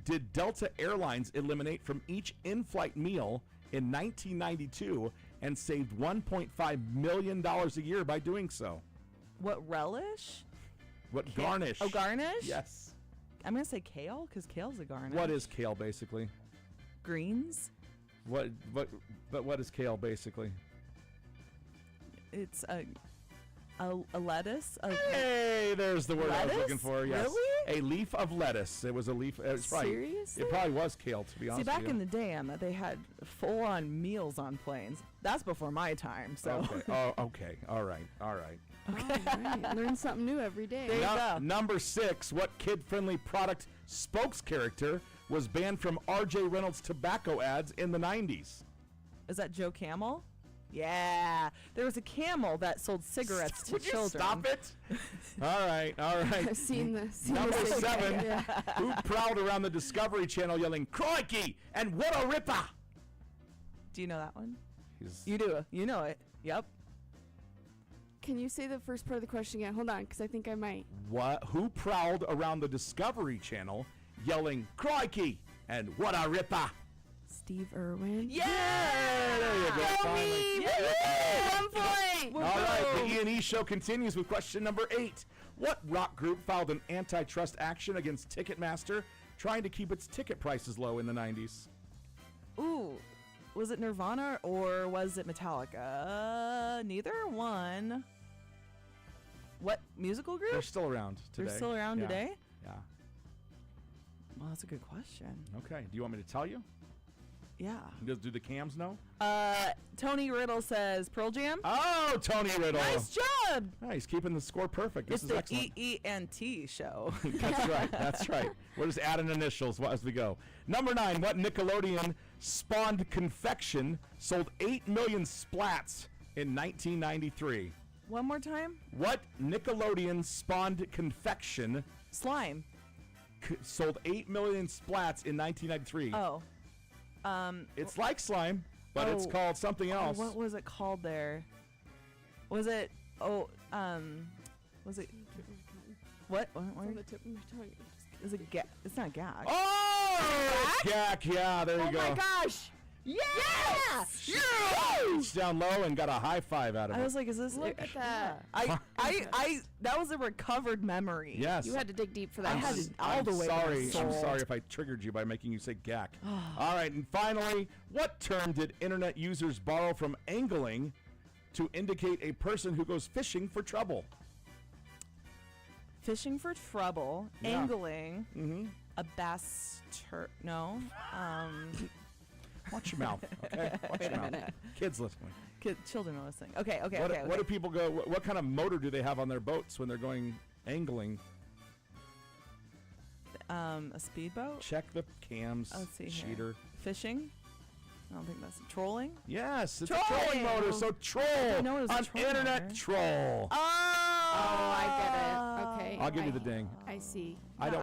did Delta Airlines eliminate from each in-flight meal in 1992 and saved $1.5 million a year by doing so? What relish? What garnish? Oh, garnish? Yes. I'm going to say kale, because kale's a garnish. What is kale basically? Greens? But what is kale basically? It's a lettuce? Hey, there's the word I was looking Lettuce? for. Yes. Really? A leaf of lettuce. It was a leaf. It's right. Seriously? It probably was kale, to be honest. See, back with in you. the day, Emma, they had full-on meals on planes. That's before my time, so. Okay. Oh, okay. All right. All right. Learn something new every day. There you go. Number six. What kid-friendly product spokes character was banned from R.J. Reynolds tobacco ads in the 90s? Is that Joe Camel? Yeah. There was a camel that sold cigarettes to Would you children. stop it? All right. I've seen this. Number this. 7. Yeah. Who prowled around the Discovery Channel yelling, "Crikey!" and "What a ripper!" Do you know that one? He's- You do. You know it. Yep. Can you say the first part of the question again? Hold on, because I think I might. What? Who prowled around the Discovery Channel yelling, "Crikey!" and "What a ripper!" Steve Irwin. Yeah! There you go. Finally. Yeah! 1 point. All right, the E&E show continues with question number 8. What rock group filed an antitrust action against Ticketmaster trying to keep its ticket prices low in the 90s? Ooh. Was it Nirvana or was it Metallica? Neither one. What musical group? They're still around today. They're still around Yeah. today? Yeah. Well, that's a good question. Okay. Do you want me to tell you? Yeah. Do the cams know? Tony Riddle says Pearl Jam. Oh, Tony Riddle. Nice job. Yeah, he's keeping the score perfect. This It's is the excellent. EENT show. That's right. That's right. We're just adding initials as we go. Number 9. What Nickelodeon spawned confection sold 8 million splats in 1993? One more time. What Nickelodeon spawned confection Slime. sold 8 million splats in 1993? Oh. It's like slime, but it's Oh. called something else. What was it called there? Was it? Was it? What? On the tip of my tongue. Is it? It's not gag. Oh, it's Gak. Yeah, there you go. Oh my gosh! Yes! Reached down low and got a high five out of I it. was like, is this? Look at that. I that was a recovered memory. Yes. You had to dig deep for that. I had one. to all the way. to my Sorry. I'm soul. sorry if I triggered you by making you say Gak. All right, and finally, what term did internet users borrow from angling to indicate a person who goes fishing for trouble? Fishing for trouble, Yeah. angling, Mm-hmm. a bass no. Watch your mouth, okay? Watch Wait your a mouth. minute. Kids listening. Children are listening. Okay. What do people go? What kind of motor do they have on their boats when they're going angling? A speedboat. Check the cams, Let's see here. cheater. Fishing. I don't think that's trolling. Yes, it's a Trolling. trolling motor. So troll, didn't know it was a an troll internet motor. troll. Oh, I get it. Okay. I'll give you the ding. I see. I No,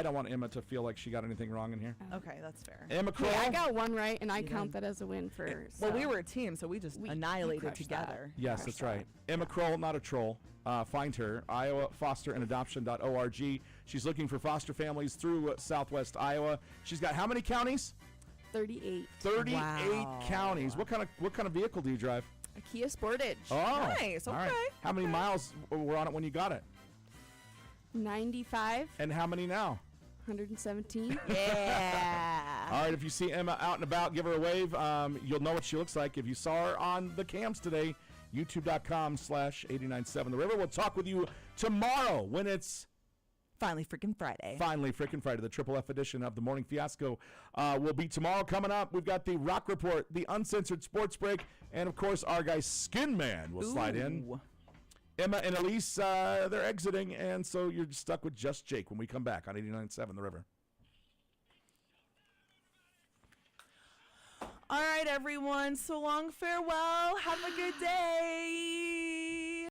don't want Emma to feel like she got anything wrong in here. Okay, that's fair. Emma Kroll. Hey, I got one right, and I You count did. that as a win for. Well, so. we were a team, so we just We annihilated crushed that. together. Yes, that's right. Emma Kroll, not a troll. Find her, Iowa Foster and Adoption.org. She's looking for foster families through Southwest Iowa. She's got how many counties? 38. 38 Wow. counties. What kind of vehicle do you drive? A Kia Sportage. Oh, Nice, all right. okay, How many miles were on it when you got it? 95. And how many now? 117. Yeah. All right, if you see Emma out and about, give her a wave. You'll know what she looks like. If you saw her on the cams today, youtube.com/897 The River. We'll talk with you tomorrow when it's Finally freaking Friday. finally freaking Friday. The Triple F edition of the Morning Fiasco will be tomorrow. Coming up, we've got the Rock Report, the Uncensored Sports Break, and, of course, our guy Skin Man will slide in. Ooh. Emma and Elise, they're exiting, and so you're stuck with just Jake when we come back on 89.7 The River. All right, everyone. So long, farewell. Have a good day.